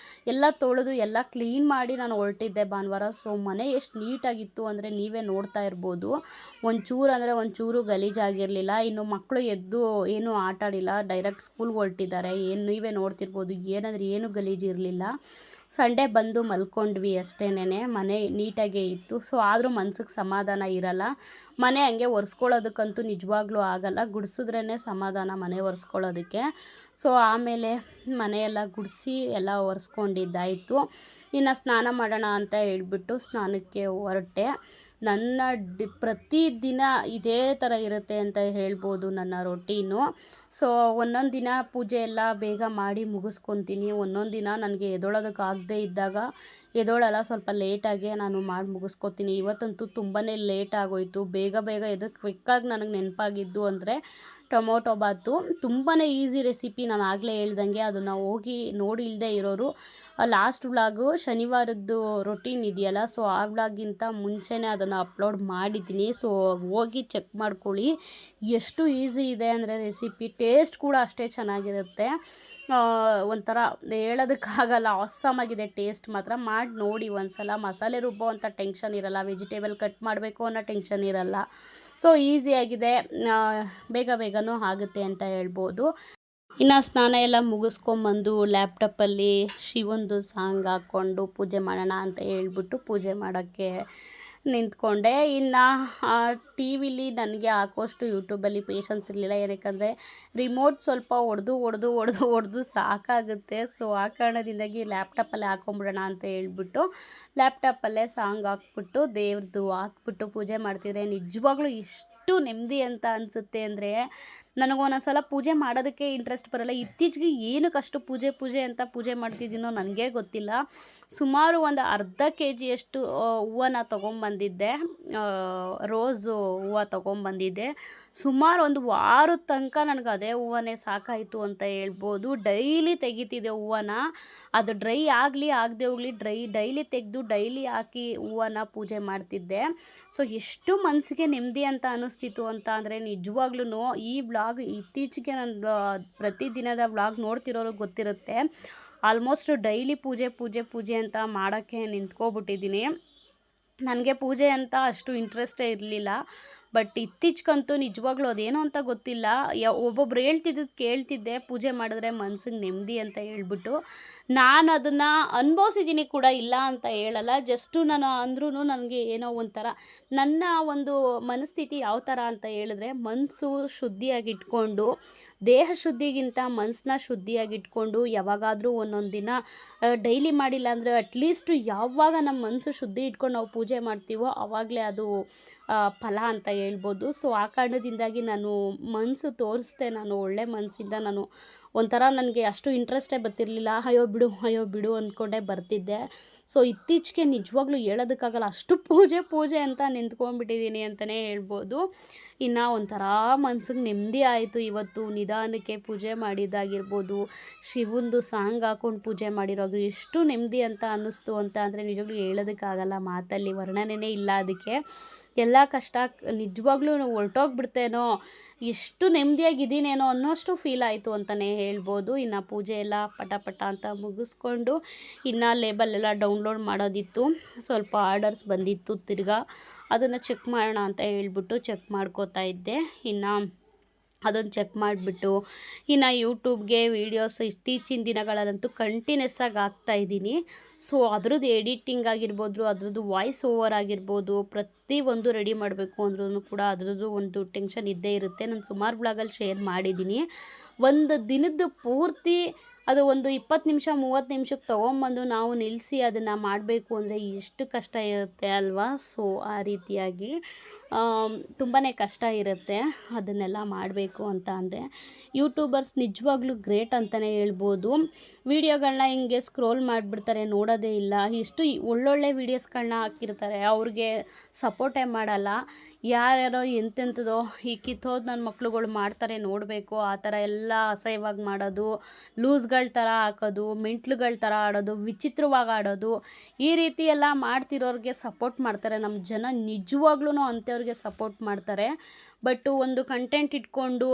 ಎಲ್ಲ ತೊಳೆದು ಎಲ್ಲ ಕ್ಲೀನ್ ಮಾಡಿ ನಾನು ಹೊರಟಿದ್ದೆ ಭಾನುವಾರ. ಸೊ ಮನೆ ಎಷ್ಟು ನೀಟಾಗಿತ್ತು ಅಂದರೆ ನೀವೇ ನೋಡ್ತಾ ಇರ್ಬೋದು. ಒಂಚೂರು ಅಂದರೆ ಒಂಚೂರು ಗಲೀಜಾಗಿರಲಿಲ್ಲ. ಇನ್ನು ಮಕ್ಕಳು ಎದ್ದು ಏನೂ ಆಟ ಆಡಿಲ್ಲ, ಡೈರೆಕ್ಟ್ ಸ್ಕೂಲ್ಗೆ ಹೊರಟಿದ್ದಾರೆ. ನೀವೇ ನೋಡ್ತಿರ್ಬೋದು ಏನಂದರೆ ಏನೂ ಗಲೀಜಿರಲಿಲ್ಲ. ಸಂಡೇ ಬಂದು ಮಲ್ಕೊಂಡ್ವಿ ಅಷ್ಟೇನೆ, ಮನೆ ನೀಟಾಗೇ ಇತ್ತು. ಸೊ ಆದರೂ ಮನ್ಸಿಗೆ ಸಮಾಧಾನ ಇರಲ್ಲ. ಮನೆ ಹಂಗೆ ಒರೆಸ್ಕೊಳ್ಳೋದಕ್ಕಂತೂ ನಿಜವಾಗ್ಲೂ ಆಗಲ್ಲ, ಗುಡಿಸಿದ್ರೇ ಸಮಾಧಾನ ಮನೆ ಒರೆಸ್ಕೊಳ್ಳೋದಕ್ಕೆ. ಸೊ ಆಮೇಲೆ ಮನೆಯೆಲ್ಲ ಗುಡಿಸಿ ಎಲ್ಲ ಒರೆಸ್ಕೊಂಡಿದ್ದಾಯಿತು. ಇನ್ನು ಸ್ನಾನ ಮಾಡೋಣ ಅಂತ ಹೇಳ್ಬಿಟ್ಟು ಸ್ನಾನಕ್ಕೆ ಹೊರಟೆ. ನನ್ನ ಪ್ರತಿದಿನ ಇದೇ ಥರ ಇರುತ್ತೆ ಅಂತ ಹೇಳ್ಬೋದು ನನ್ನ ರೊಟೀನು. ಸೊ ಒಂದೊಂದು ದಿನ ಪೂಜೆ ಎಲ್ಲ ಬೇಗ ಮಾಡಿ ಮುಗಿಸ್ಕೊತೀನಿ, ಒಂದೊಂದು ದಿನ ನನಗೆ ಎದ್ದೊಳೋದಕ್ಕೆ ಆಗದೇ ಇದ್ದಾಗ ಎದ್ದೊಳಲ್ಲ, ಸ್ವಲ್ಪ ಲೇಟಾಗೆ ನಾನು ಮಾಡಿ ಮುಗಿಸ್ಕೊತೀನಿ. ಇವತ್ತಂತೂ ತುಂಬಾ ಲೇಟ್ ಆಗೋಯಿತು. ಬೇಗ ಎದಕ್ಕೆ ಕ್ವಿಕ್ಕಾಗಿ ನನಗೆ ನೆನಪಾಗಿದ್ದು ಅಂದರೆ ಟೊಮೊಟೊ ಬಾತು. ತುಂಬಾ ಈಸಿ ರೆಸಿಪಿ, ನಾನು ಆಗಲೇ ಹೇಳ್ದಂಗೆ. ಅದನ್ನು ಹೋಗಿ ನೋಡಿ ಇಲ್ಲದೆ ಇರೋರು ಲಾಸ್ಟ್ ವ್ಲಾಗು ಶನಿವಾರದ್ದು ರೊಟೀನ್ ಇದೆಯಲ್ಲ, ಸೊ ಆ ವ್ಲಾಗಿಂತ ಮುಂಚೆನೇ ಅದನ್ನು ಅಪ್ಲೋಡ್ ಮಾಡಿದ್ದೀನಿ. ಸೊ ಹೋಗಿ ಚೆಕ್ ಮಾಡ್ಕೊಳ್ಳಿ. ಎಷ್ಟು ಈಸಿ ಇದೆ ಅಂದರೆ ರೆಸಿಪಿ, ಟೇಸ್ಟ್ ಕೂಡ ಅಷ್ಟೇ ಚೆನ್ನಾಗಿರುತ್ತೆ. ಒಂಥರ ಹೇಳೋದಕ್ಕಾಗಲ್ಲ, ಆಗಿದೆ ಟೇಸ್ಟ್ ಮಾತ್ರ. ಮಾಡಿ ನೋಡಿ ಒಂದ್ಸಲ. ಮಸಾಲೆ ರುಬ್ಬೋ ಅಂಥ ಟೆನ್ಷನ್ ಇರಲ್ಲ, ವೆಜಿಟೇಬಲ್ ಕಟ್ ಮಾಡಬೇಕು ಅನ್ನೋ ಟೆನ್ಷನ್ ಇರಲ್ಲ. ಸೊ ಈಸಿಯಾಗಿದೆ, ಬೇಗನೂ ಆಗುತ್ತೆ ಅಂತ ಹೇಳ್ಬೋದು. ಇನ್ನು ಸ್ನಾನ ಎಲ್ಲ ಮುಗಿಸ್ಕೊಂಬಂದು ಲ್ಯಾಪ್ಟಾಪಲ್ಲಿ ಶಿವಂದು ಸಾಂಗ್ ಹಾಕ್ಕೊಂಡು ಪೂಜೆ ಮಾಡೋಣ ಅಂತ ಹೇಳ್ಬಿಟ್ಟು ಪೂಜೆ ಮಾಡೋಕ್ಕೆ ನಿಂತ್ಕೊಂಡೆ. ಇನ್ನು ಟಿ ವಿಲಿ ನನಗೆ ಹಾಕೋಷ್ಟು ಯೂಟ್ಯೂಬಲ್ಲಿ ಪೇಷನ್ಸ್ ಇರಲಿಲ್ಲ. ಏನಕ್ಕಂದರೆ ರಿಮೋಟ್ ಸ್ವಲ್ಪ ಹೊಡೆದು ಸಾಕಾಗುತ್ತೆ. ಸೊ ಆ ಕಾರಣದಿಂದಾಗಿ ಲ್ಯಾಪ್ಟಾಪಲ್ಲೇ ಹಾಕೊಂಬಿಡೋಣ ಅಂತ ಹೇಳ್ಬಿಟ್ಟು ಲ್ಯಾಪ್ಟಾಪಲ್ಲೇ ಸಾಂಗ್ ಹಾಕ್ಬಿಟ್ಟು ದೇವ್ರದ್ದು ಹಾಕ್ಬಿಟ್ಟು ಪೂಜೆ ಮಾಡ್ತಿದ್ರೆ ನಿಜವಾಗ್ಲೂ ಎಷ್ಟು ನೆಮ್ಮದಿ ಅಂತ ಅನಿಸುತ್ತೆ ಅಂದರೆ, ನನಗೊಂದೊಂದ್ಸಲ ಪೂಜೆ ಮಾಡೋದಕ್ಕೆ ಇಂಟ್ರೆಸ್ಟ್ ಬರೋಲ್ಲ. ಇತ್ತೀಚೆಗೆ ಏನಕ್ಕಷ್ಟು ಪೂಜೆ ಅಂತ ಪೂಜೆ ಮಾಡ್ತಿದ್ದೀನೋ ನನಗೇ ಗೊತ್ತಿಲ್ಲ. ಸುಮಾರು ಒಂದು ಅರ್ಧ KGಯಷ್ಟು ಹೂವನ್ನ ತೊಗೊಂಬಂದಿದ್ದೆ, ರೋಸು ಹೂವು ತೊಗೊಂಬಂದಿದ್ದೆ. ಸುಮಾರು ಒಂದು ವಾರದ ತನಕ ನನಗೆ ಅದೇ ಹೂವನೇ ಸಾಕಾಯಿತು ಅಂತ ಹೇಳ್ಬೋದು. ಡೈಲಿ ತೆಗಿತಿದ್ದೆ ಹೂವನ್ನ, ಅದು ಡ್ರೈ ಆಗಲಿ ಆಗದೆ ಹೋಗಲಿ ಡೈಲಿ ತೆಗೆದು ಡೈಲಿ ಹಾಕಿ ಹೂವನ್ನ ಪೂಜೆ ಮಾಡ್ತಿದ್ದೆ. ಸೊ ಎಷ್ಟು ಮನಸ್ಸಿಗೆ ನೆಮ್ಮದಿ ಅಂತ ಅನ್ನಿಸ್ತಿತ್ತು ಅಂತ ಅಂದರೆ ನಿಜವಾಗ್ಲೂ ಈ ವ್ಲಾಗ್ ಇತ್ತೀಚೆಗೆ ನಾನು ಪ್ರತಿದಿನದ ವ್ಲಾಗ್ ನೋಡ್ತಿರೋರಿಗೆ ಗೊತ್ತಿರುತ್ತೆ. ಆಲ್ಮೋಸ್ಟ್ ಡೈಲಿ ಪೂಜೆ ಅಂತ ಮಾಡೋಕ್ಕೆ ನಿಂತ್ಕೊಬಿಟ್ಟಿದ್ದೀನಿ. ನನಗೆ ಪೂಜೆ ಅಂತ ಅಷ್ಟು ಇಂಟ್ರೆಸ್ಟೇ ಇರಲಿಲ್ಲ. ಬಟ್ ಇತ್ತೀಚೆಗಂತೂ ನಿಜವಾಗ್ಲೂ ಅದೇನೋ ಅಂತ ಗೊತ್ತಿಲ್ಲ, ಒಬ್ಬೊಬ್ರು ಹೇಳ್ತಿದ್ದದ್ದು ಕೇಳ್ತಿದ್ದೆ, ಪೂಜೆ ಮಾಡಿದ್ರೆ ಮನ್ಸಿಗೆ ನೆಮ್ಮದಿ ಅಂತ ಹೇಳ್ಬಿಟ್ಟು. ನಾನು ಅದನ್ನು ಅನುಭವಿಸಿದ್ದೀನಿ ಕೂಡ, ಇಲ್ಲ ಅಂತ ಹೇಳಲ್ಲ. ಜಸ್ಟು ನಾನು ಅಂದ್ರೂ ನನಗೆ ಏನೋ ಒಂಥರ, ನನ್ನ ಒಂದು ಮನಸ್ಥಿತಿ ಯಾವ ಥರ ಅಂತ ಹೇಳಿದ್ರೆ, ಮನಸ್ಸು ಶುದ್ಧಿಯಾಗಿಟ್ಕೊಂಡು, ದೇಹ ಶುದ್ಧಿಗಿಂತ ಮನಸ್ಸನ್ನ ಶುದ್ಧಿಯಾಗಿಟ್ಕೊಂಡು ಯಾವಾಗಾದರೂ ಒಂದೊಂದು ದಿನ ಡೈಲಿ ಮಾಡಿಲ್ಲ ಅಂದರೆ ಅಟ್ಲೀಸ್ಟು ಯಾವಾಗ ನಮ್ಮ ಮನಸ್ಸು ಶುದ್ಧಿ ಇಟ್ಕೊಂಡು ನಾವು ಪೂಜೆ ಮಾಡ್ತೀವೋ ಆವಾಗಲೇ ಅದು ಫಲ ಅಂತ ಹೇಳ್ಬೋದು. ಸೊ ಆ ಕಾರಣದಿಂದಾಗಿ ನಾನು ಮನಸ್ಸು ತೋರಿಸ್ದೆ, ನಾನು ಒಳ್ಳೆ ಮನಸ್ಸಿಂದ ನಾನು ಒಂಥರ ನನಗೆ ಅಷ್ಟು ಇಂಟ್ರೆಸ್ಟೇ ಬರ್ತಿರ್ಲಿಲ್ಲ. ಅಯ್ಯೋ ಬಿಡು ಅಂದ್ಕೊಂಡೇ ಬರ್ತಿದ್ದೆ. ಸೊ ಇತ್ತೀಚೆಗೆ ನಿಜವಾಗ್ಲೂ ಹೇಳೋದಕ್ಕಾಗಲ್ಲ, ಅಷ್ಟು ಪೂಜೆ ಅಂತ ನಿಂತ್ಕೊಂಡ್ಬಿಟ್ಟಿದ್ದೀನಿ ಅಂತಲೇ ಹೇಳ್ಬೋದು. ಇನ್ನು ಒಂಥರ ಮನ್ಸಿಗೆ ನೆಮ್ಮದಿ ಆಯಿತು. ಇವತ್ತು ನಿಧಾನಕ್ಕೆ ಪೂಜೆ ಮಾಡಿದ್ದಾಗಿರ್ಬೋದು, ಶಿವಂದು ಸಾಂಗ್ ಹಾಕ್ಕೊಂಡು ಪೂಜೆ ಮಾಡಿರೋದು ಎಷ್ಟು ನೆಮ್ಮದಿ ಅಂತ ಅನ್ನಿಸ್ತು ಅಂತ ಅಂದರೆ ನಿಜವಾಗ್ಲೂ ಹೇಳೋದಕ್ಕಾಗಲ್ಲ, ಮಾತಲ್ಲಿ ವರ್ಣನೆಯೇ ಇಲ್ಲ ಅದಕ್ಕೆ. ಎಲ್ಲ ಕಷ್ಟ ನಿಜವಾಗ್ಲೂ ಹೊರಟೋಗ್ಬಿಡ್ತೇನೋ, ಎಷ್ಟು ನೆಮ್ಮದಿಯಾಗಿದ್ದೀನೇನೋ ಅನ್ನೋಷ್ಟು ಫೀಲ್ ಆಯಿತು ಅಂತಲೇ ಹೇಳ್ಬೋದು. ಇನ್ನು ಪೂಜೆ ಎಲ್ಲ ಪಟ ಅಂತ ಮುಗಿಸ್ಕೊಂಡು ಇನ್ನು ಲೇಬಲ್ ಎಲ್ಲ ಡೌನ್ಲೋಡ್ ಮಾಡೋದಿತ್ತು, ಸ್ವಲ್ಪ ಆರ್ಡರ್ಸ್ ಬಂದಿತ್ತು ತಿರ್ಗಾ, ಅದನ್ನು ಚೆಕ್ ಮಾಡೋಣ ಅಂತ ಹೇಳ್ಬಿಟ್ಟು ಚೆಕ್ ಮಾಡ್ಕೋತಾ ಇದ್ದೆ. ಇನ್ನು ಅದನ್ನು ಚೆಕ್ ಮಾಡಿಬಿಟ್ಟು ಇನ್ನು ಯೂಟ್ಯೂಬ್ಗೆ ವೀಡಿಯೋಸ್ ಇತ್ತೀಚಿನ ದಿನಗಳಲ್ಲಂತೂ ಕಂಟಿನ್ಯೂಸ್ಸಾಗಿ ಹಾಕ್ತಾಯಿದ್ದೀನಿ. ಸೊ ಅದ್ರದ್ದು ಎಡಿಟಿಂಗ್ ಆಗಿರ್ಬೋದು, ಅದ್ರದ್ದು ವಾಯ್ಸ್ ಓವರ್ ಆಗಿರ್ಬೋದು, ಪ್ರತಿಯೊಂದು ರೆಡಿ ಮಾಡಬೇಕು ಅಂದ್ರೂ ಕೂಡ ಅದ್ರದ್ದು ಒಂದು ಟೆನ್ಷನ್ ಇದ್ದೇ ಇರುತ್ತೆ. ನಾನು ಸುಮಾರು ಬ್ಲಾಗಲ್ಲಿ ಶೇರ್ ಮಾಡಿದ್ದೀನಿ. ಒಂದು ದಿನದ ಪೂರ್ತಿ ಅದು ಒಂದು 20 ನಿಮಿಷ 30 ನಿಮಿಷಕ್ಕೆ ತೊಗೊಂಬಂದು ನಾವು ನಿಲ್ಲಿಸಿ ಅದನ್ನು ಮಾಡಬೇಕು ಅಂದರೆ ಎಷ್ಟು ಕಷ್ಟ ಇರುತ್ತೆ ಅಲ್ವಾ. ಸೊ ಆ ರೀತಿಯಾಗಿ ತುಂಬಾ ಕಷ್ಟ ಇರುತ್ತೆ ಅದನ್ನೆಲ್ಲ ಮಾಡಬೇಕು ಅಂತ ಅಂದರೆ. ಯೂಟ್ಯೂಬರ್ಸ್ ನಿಜವಾಗ್ಲೂ ಗ್ರೇಟ್ ಅಂತಲೇ ಹೇಳ್ಬೋದು. ವೀಡಿಯೋಗಳನ್ನ ಹಿಂಗೆ ಸ್ಕ್ರೋಲ್ ಮಾಡಿಬಿಡ್ತಾರೆ, ನೋಡೋದೇ ಇಲ್ಲ. ಇಷ್ಟು ಒಳ್ಳೊಳ್ಳೆ ವೀಡಿಯೋಸ್ಗಳನ್ನ ಹಾಕಿರ್ತಾರೆ, ಅವ್ರಿಗೆ ಸಪೋರ್ಟೇ ಮಾಡಲ್ಲ. ಯಾರ್ಯಾರೋ ಎಂತೆಂಥದೋ ಈ ಕಿತ್ತೋದು ನನ್ನ ಮಕ್ಳುಗಳು ಮಾಡ್ತಾರೆ ನೋಡಬೇಕು, ಆ ಥರ ಎಲ್ಲ ಅಸಹ್ಯವಾಗಿ ಮಾಡೋದು, ಲೂಸ್ಗಳ ಥರ ಹಾಕೋದು, ಮೆಂಟ್ಲುಗಳ ಥರ ಆಡೋದು, ವಿಚಿತ್ರವಾಗಿ ಆಡೋದು, ಈ ರೀತಿ ಎಲ್ಲ ಮಾಡ್ತಿರೋರಿಗೆ ಸಪೋರ್ಟ್ ಮಾಡ್ತಾರೆ ನಮ್ಮ ಜನ. ನಿಜವಾಗ್ಲೂ ಅಂಥವ್ರಿಗೆ ಸಪೋರ್ಟ್ ಮಾಡ್ತಾರೆ. ಬಟ್ಟು ಒಂದು ಕಂಟೆಂಟ್ ಇಟ್ಕೊಂಡು,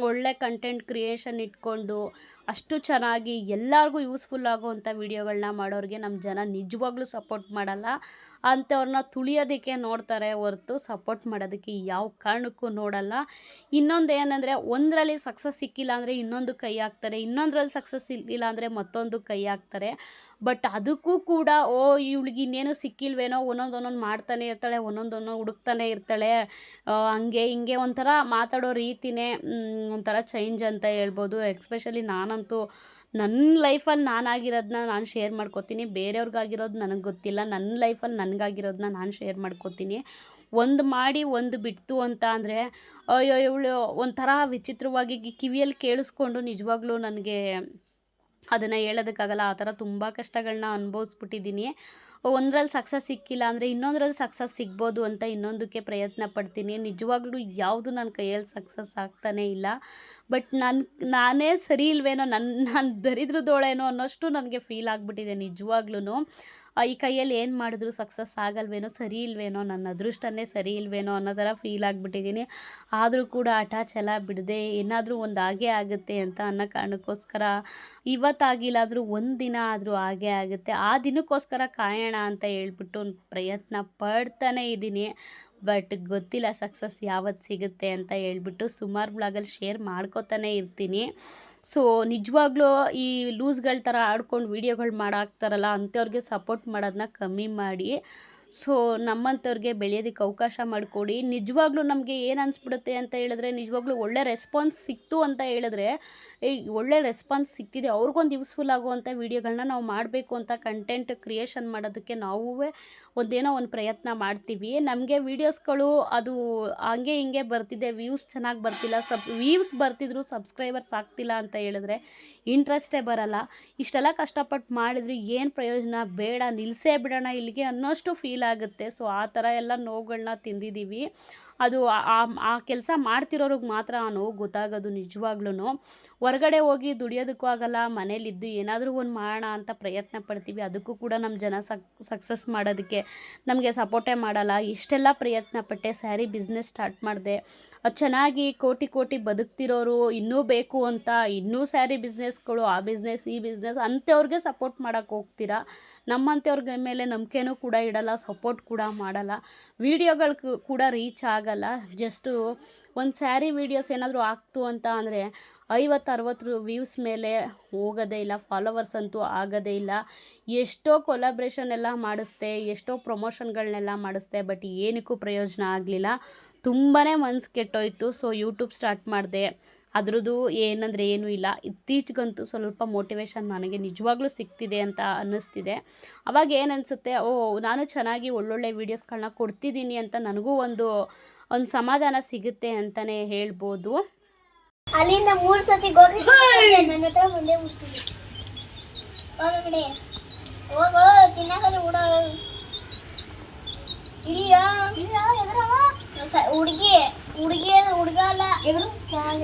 ಒಳ್ಳೆ ಕಂಟೆಂಟ್ ಕ್ರಿಯೇಷನ್ ಇಟ್ಕೊಂಡು, ಅಷ್ಟು ಚೆನ್ನಾಗಿ ಎಲ್ಲರಿಗೂ ಯೂಸ್ಫುಲ್ ಆಗೋವಂಥ ವೀಡಿಯೋಗಳನ್ನ ಮಾಡೋರಿಗೆ ನಮ್ಮ ಜನ ನಿಜವಾಗ್ಲೂ ಸಪೋರ್ಟ್ ಮಾಡಲ್ಲ. ಅಂಥವ್ರನ್ನ ತುಳಿಯೋದಕ್ಕೆ ನೋಡ್ತಾರೆ ಹೊರ್ತು ಸಪೋರ್ಟ್ ಮಾಡೋದಕ್ಕೆ ಯಾವ ಕಾರಣಕ್ಕೂ ನೋಡಲ್ಲ. ಇನ್ನೊಂದು ಏನಂದರೆ, ಒಂದರಲ್ಲಿ ಸಕ್ಸಸ್ ಸಿಕ್ಕಿಲ್ಲ ಅಂದರೆ ಇನ್ನೊಂದು ಕೈ ಹಾಕ್ತಾರೆ, ಇನ್ನೊಂದರಲ್ಲಿ ಸಕ್ಸಸ್ ಇಲ್ಲ ಅಂದರೆ ಮತ್ತೊಂದು ಕೈ ಹಾಕ್ತಾರೆ. ಬಟ್ ಅದಕ್ಕೂ ಕೂಡ ಇವಳಿಗೆ ಇನ್ನೇನು ಸಿಕ್ಕಿಲ್ವೇನೋ, ಒಂದೊಂದು ಮಾಡ್ತಾನೆ ಇರ್ತಾಳೆ, ಒಂದೊಂದು ಹುಡುಕ್ತಾನೆ ಇರ್ತಾಳೆ, ಹಂಗೆ ಹಿಂಗೆ ಒಂಥರ ಮಾತಾಡೋ ರೀತಿನೇ ಒಂಥರ ಚೇಂಜ್ ಅಂತ ಹೇಳ್ಬೋದು. ಎಕ್ಸ್ಪೆಷಲಿ ನಾನಂತೂ ನನ್ನ ಲೈಫಲ್ಲಿ ನಾನಾಗಿರೋದನ್ನ ನಾನು ಶೇರ್ ಮಾಡ್ಕೋತೀನಿ. ಬೇರೆಯವ್ರಿಗಾಗಿರೋದು ನನಗೆ ಗೊತ್ತಿಲ್ಲ. ನನ್ನ ಲೈಫಲ್ಲಿ ನನಗಾಗಿರೋದನ್ನ ನಾನು ಶೇರ್ ಮಾಡ್ಕೋತೀನಿ. ಒಂದು ಮಾಡಿ ಒಂದು ಬಿಡ್ತು ಅಂತ ಅಂದರೆ ಅಯ್ಯೋ ಇವಳು ಒಂಥರ ವಿಚಿತ್ರವಾಗಿ ಕಿವಿಯಲ್ಲಿ ಕೇಳಿಸ್ಕೊಂಡು ನಿಜವಾಗ್ಲೂ ನನಗೆ ಅದನ್ನು ಹೇಳೋದಕ್ಕಾಗಲ್ಲ. ಆ ಥರ ತುಂಬ ಕಷ್ಟಗಳನ್ನ ಅನುಭವಿಸ್ಬಿಟ್ಟಿದ್ದೀನಿ. ಒಂದರಲ್ಲಿ ಸಕ್ಸಸ್ ಸಿಕ್ಕಿಲ್ಲ ಅಂದರೆ ಇನ್ನೊಂದರಲ್ಲಿ ಸಕ್ಸಸ್ ಸಿಗ್ಬೋದು ಅಂತ ಇನ್ನೊಂದಕ್ಕೆ ಪ್ರಯತ್ನ ಪಡ್ತೀನಿ. ನಿಜವಾಗ್ಲೂ ಯಾವುದು ನನ್ನ ಕೈಯಲ್ಲಿ ಸಕ್ಸಸ್ ಆಗ್ತಾನೇ ಇಲ್ಲ. ಬಟ್ ನಾನೇ ಸರಿ ಇಲ್ವೇನೋ, ನಾನು ದರಿದ್ರದೋಳೇನೋ ಅನ್ನೋಷ್ಟು ನನಗೆ ಫೀಲ್ ಆಗಿಬಿಟ್ಟಿದೆ ನಿಜವಾಗ್ಲೂ. ಈ ಕೈಯಲ್ಲಿ ಏನು ಮಾಡಿದ್ರು ಸಕ್ಸಸ್ ಆಗಲ್ವೇನೋ, ಸರಿ ಇಲ್ವೇನೋ, ನನ್ನ ಅದೃಷ್ಟನೇ ಸರಿ ಇಲ್ವೇನೋ ಅನ್ನೋ ಥರ ಫೀಲ್ ಆಗಿಬಿಟ್ಟಿದ್ದೀನಿ. ಆದರೂ ಕೂಡ ಹಠ ಛಲ ಬಿಡದೆ ಏನಾದರೂ ಒಂದು ಆಗೇ ಆಗುತ್ತೆ ಅಂತ ಅನ್ನೋ ಕಾರಣಕ್ಕೋಸ್ಕರ ಇವತ್ತಾಗಿಲ್ಲ ಆದರೂ ಒಂದು ದಿನ ಆದರೂ ಆಗೇ ಆಗುತ್ತೆ, ಆ ದಿನಕ್ಕೋಸ್ಕರ ಕಾಯೋಣ ಅಂತ ಹೇಳ್ಬಿಟ್ಟು ಪ್ರಯತ್ನ ಪಡ್ತಾನೇ ಇದ್ದೀನಿ. ಬಟ್ ಗೊತ್ತಿಲ್ಲ ಸಕ್ಸಸ್ ಯಾವತ್ತು ಸಿಗುತ್ತೆ ಅಂತ ಹೇಳ್ಬಿಟ್ಟು ಸುಮಾರು ಬ್ಲಾಗಲ್ಲಿ ಶೇರ್ ಮಾಡ್ಕೋತಾನೆ ಇರ್ತೀನಿ. ಸೊ ನಿಜವಾಗ್ಲೂ ಈ ಲೂಸ್ಗಳ ಥರ ಆಡ್ಕೊಂಡು ವೀಡಿಯೋಗಳು ಮಾಡಾಕ್ತಾರಲ್ಲ, ಅಂಥವ್ರಿಗೆ ಸಪೋರ್ಟ್ ಮಾಡೋದನ್ನ ಕಮ್ಮಿ ಮಾಡಿ. ಸೊ ನಮ್ಮಂಥವ್ರಿಗೆ ಬೆಳೆಯೋದಕ್ಕೆ ಅವಕಾಶ ಮಾಡಿಕೊಡಿ. ನಿಜವಾಗ್ಲೂ ನಮಗೆ ಏನು ಅನಿಸ್ಬಿಡುತ್ತೆ ಅಂತ ಹೇಳಿದ್ರೆ, ನಿಜವಾಗ್ಲೂ ಒಳ್ಳೆ ರೆಸ್ಪಾನ್ಸ್ ಸಿಕ್ತು ಅಂತ ಹೇಳಿದ್ರೆ, ಒಳ್ಳೆ ರೆಸ್ಪಾನ್ಸ್ ಸಿಕ್ಕಿದೆ, ಅವ್ರಿಗೊಂದು ಯೂಸ್ಫುಲ್ ಆಗುವಂಥ ವೀಡಿಯೋಗಳನ್ನ ನಾವು ಮಾಡಬೇಕು ಅಂತ ಕಂಟೆಂಟ್ ಕ್ರಿಯೇಷನ್ ಮಾಡೋದಕ್ಕೆ ನಾವೂ ಒಂದೇನೋ ಒಂದು ಪ್ರಯತ್ನ ಮಾಡ್ತೀವಿ. ನಮಗೆ ವೀಡಿಯೋಸ್ಗಳು ಅದು ಹಂಗೆ ಹಿಂಗೆ ಬರ್ತಿದೆ, ವ್ಯೂಸ್ ಚೆನ್ನಾಗಿ ಬರ್ತಿಲ್ಲ, ವ್ಯೂಸ್ ಬರ್ತಿದ್ರು ಸಬ್ಸ್ಕ್ರೈಬರ್ಸ್ ಆಗ್ತಿಲ್ಲ ಅಂತ ಹೇಳಿದ್ರೆ ಇಂಟ್ರೆಸ್ಟೇ ಬರಲ್ಲ. ಇಷ್ಟೆಲ್ಲ ಕಷ್ಟಪಟ್ಟು ಮಾಡಿದ್ರೆ ಏನು ಪ್ರಯೋಜನ, ಬೇಡ ನಿಲ್ಲಿಸೇ ಬಿಡೋಣ ಇಲ್ಲಿಗೆ ಅನ್ನೋಷ್ಟು ಫೀಲ್ ಆಗುತ್ತೆ. ಸೊ ಆ ಥರ ಎಲ್ಲ ನೋವುಗಳನ್ನ ತಿಂದಿದ್ದೀವಿ. ಅದು ಆ ಕೆಲಸ ಮಾಡ್ತಿರೋರಿಗೆ ಮಾತ್ರ ಆ ನೋವು ಗೊತ್ತಾಗೋದು ನಿಜವಾಗ್ಲೂ. ಹೊರಗಡೆ ಹೋಗಿ ದುಡಿಯೋದಕ್ಕೂ ಆಗಲ್ಲ, ಮನೇಲಿದ್ದು ಏನಾದರೂ ಒಂದು ಮಾಡೋಣ ಅಂತ ಪ್ರಯತ್ನ ಪಡ್ತೀವಿ, ಅದಕ್ಕೂ ಕೂಡ ನಮ್ಮ ಜನ ಸಕ್ಸಸ್ ಮಾಡೋದಕ್ಕೆ ನಮಗೆ ಸಪೋರ್ಟೇ ಮಾಡಲ್ಲ. ಇಷ್ಟೆಲ್ಲ ಪ್ರಯತ್ನ ಪಟ್ಟೆ, ಸ್ಯಾರಿ ಬಿಸ್ನೆಸ್ ಸ್ಟಾರ್ಟ್ ಮಾಡಿದೆ, ಅದು ಚೆನ್ನಾಗಿ ಕೋಟಿ ಬದುಕ್ತಿರೋರು ಇನ್ನೂ ಬೇಕು ಅಂತ ಇನ್ನೂ ಸ್ಯಾರಿ ಬಿಸ್ನೆಸ್ಗಳು, ಆ ಬಿಸ್ನೆಸ್ ಈ ಬಿಸ್ನೆಸ್ ಅಂಥವ್ರಿಗೆ ಸಪೋರ್ಟ್ ಮಾಡೋಕ್ಕೆ ಹೋಗ್ತೀರಾ. ನಮ್ಮಂಥವ್ರಿಗೆ ಮೇಲೆ ನಂಬಿಕೆನೂ ಕೂಡ ಇಡಲ್ಲ, ಸಪೋರ್ಟ್ ಕೂಡ ಮಾಡಲ್ಲ, ವೀಡಿಯೋಗಳು ಕೂಡ ರೀಚ್ ಆಗಲ್ಲ. ಜಸ್ಟು ಒಂದು ಸ್ಯಾರಿ ವೀಡಿಯೋಸ್ ಏನಾದರೂ ಆಗ್ತು ಅಂತ ಅಂದರೆ 50-60 ವ್ಯೂಸ್ ಮೇಲೆ ಹೋಗೋದೇ ಇಲ್ಲ, ಫಾಲೋವರ್ಸ್ ಅಂತೂ ಆಗೋದೇ ಇಲ್ಲ. ಎಷ್ಟೋ ಕೊಲಾಬ್ರೇಷನ್ ಎಲ್ಲ ಮಾಡಿಸ್ದೆ, ಎಷ್ಟೋ ಪ್ರಮೋಷನ್ಗಳನ್ನೆಲ್ಲ ಮಾಡಿಸ್ದೆ, ಬಟ್ ಏನಕ್ಕೂ ಪ್ರಯೋಜನ ಆಗಲಿಲ್ಲ. ತುಂಬಾ ಮನಸ್ಸು ಕೆಟ್ಟೋಯ್ತು. ಸೊ ಯೂಟ್ಯೂಬ್ ಸ್ಟಾರ್ಟ್ ಮಾಡಿದೆ, ಅದ್ರದ್ದು ಏನಂದರೆ ಏನೂ ಇಲ್ಲ. ಇತ್ತೀಚೆಗಂತೂ ಸ್ವಲ್ಪ ಮೋಟಿವೇಶನ್ ನನಗೆ ನಿಜವಾಗ್ಲೂ ಸಿಗ್ತಿದೆ ಅಂತ ಅನ್ನಿಸ್ತಿದೆ. ಅವಾಗ ಏನು ಅನಿಸುತ್ತೆ, ನಾನು ಚೆನ್ನಾಗಿ ಒಳ್ಳೊಳ್ಳೆ ವೀಡಿಯೋಸ್ಗಳನ್ನ ಕೊಡ್ತಿದ್ದೀನಿ ಅಂತ ನನಗೂ ಒಂದು ಸಮಾಧಾನ ಸಿಗುತ್ತೆ ಅಂತಲೇ ಹೇಳ್ಬೋದು. ಅಲ್ಲಿಂದ 3 ಸತಿ ಹೋಗಿ ನನ್ನ ಹತ್ರ ಮುಂದೆ ಬಿಡ್ತೀನಿ. ಹೋಗಕಡೆ ಹೋಗೋ ತಿನ್ನಕಡೆ ಹುಡ ಇಲ್ಲ ಎದುರವ ಹುಡುಗಿ ಹುಡುಗ ಅಲ್ಲ ಎದುರು ಕಾಲ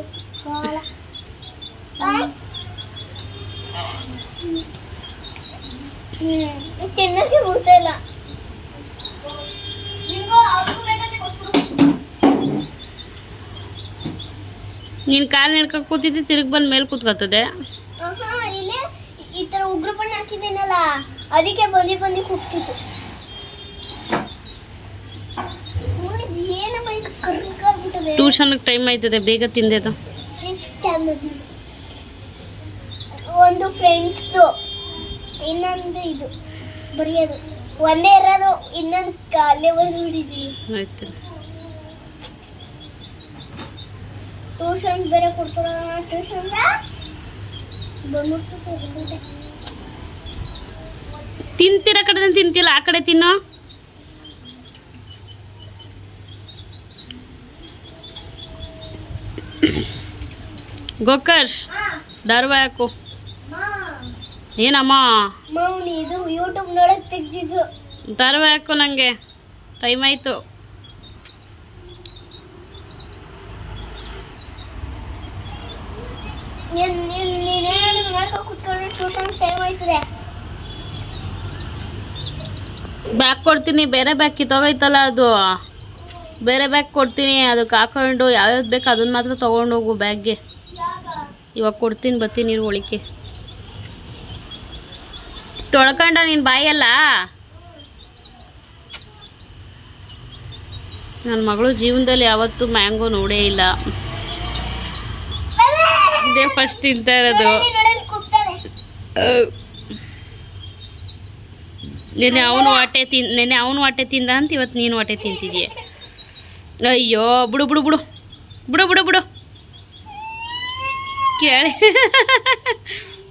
ತಿನ್ನಕ್ಕೆ ಬಿಡ್ತಾ ಇಲ್ಲ. ನೀನು ಕಾಲು ನಡ್ಕೊಂಡು ಕೂತಿದ್ದೆ, ತಿರುಗಿ ಬಂದು ಮೇಲೆ ಕೂತ್ಕೊತದೆ. ಇಲ್ಲಿ ಈ ಥರ ಉಗ್ರ ಬಣ್ಣ ಹಾಕಿದ್ದೇನಲ್ಲ, ಅದಕ್ಕೆ ಬಂದು ಕೂಗ್ತಿತ್ತು. ಟ್ಯೂಷನ್ಗೆ ಟೈಮ್ ಆಯ್ತದೆ, ಬೇಗ ತಿಂದೆದು. ಒಂದು ಫ್ರೆಂಡ್ಸ್ದು, ಇನ್ನೊಂದು ಇದು ಬರೆಯೋದು ಒಂದೇ ಇರೋದು, ಇನ್ನೊಂದು ಕಾಲೇ ಬಂದ್ಬಿಟ್ಟಿದ್ದೀವಿ. ಆಯ್ತು, ಟ್ಯೂಷನ್ ಬೇರೆ ಕೊಡ್ತಾರ. ಟ್ಯೂಷನ್ ತಿಂತಿರೋ ಕಡೆ ತಿಂತಿಲ್ಲ, ಆ ಕಡೆ ತಿನ್ನೋ. ಗೋಕರ್ಷ್ ಧಾರಾವಾಹಿ ಹಾಕು. ಏನಮ್ಮ ಇದು ಯೂಟ್ಯೂಬ್ ನೋಡಕ್ ತೆಗ್ದಿದ್ದು ಧಾರಾವಾಹಿ ಹಾಕು, ನನಗೆ ಟೈಮ್ ಆಯಿತು. ಬ್ಯಾಗ್ ಕೊಡ್ತೀನಿ, ಬೇರೆ ಬ್ಯಾಗ್ ಕಿತ್ತೋಗೈತಲ್ಲ ಅದು, ಬೇರೆ ಬ್ಯಾಗ್ ಕೊಡ್ತೀನಿ, ಅದಕ್ಕೆ ಹಾಕೊಂಡು ಯಾವ್ಯಾವ್ದು ಬೇಕು ಅದನ್ನ ಮಾತ್ರ ತೊಗೊಂಡೋಗು ಬ್ಯಾಗ್ಗೆ. ಇವಾಗ ಕೊಡ್ತೀನಿ, ಬರ್ತೀನಿ ನೀರು ಒಳಿಕೆ ತೊಳ್ಕೊಂಡ ನೀನು ಬಾಯಲ್ಲ. ನನ್ನ ಮಗಳು ಜೀವನದಲ್ಲಿ ಯಾವತ್ತೂ ಮ್ಯಾಂಗೋ ನೋಡೇ ಇಲ್ಲ, ಇದೇ ಫಸ್ಟ್ ತಿಂತಾ ಇರೋದು. ನೆನೆ ಅವನು ಹೊಟ್ಟೆ ತಿಂದ ಅಂತ ಇವತ್ತು ನೀನು ಹೊಟ್ಟೆ ತಿಂತಿದ್ದೀಯ. ಅಯ್ಯೋ ಬಿಡು ಬಿಡು ಬಿಡು ಬಿಡು ಬಿಡು ಬಿಡು ಕೇಳಿ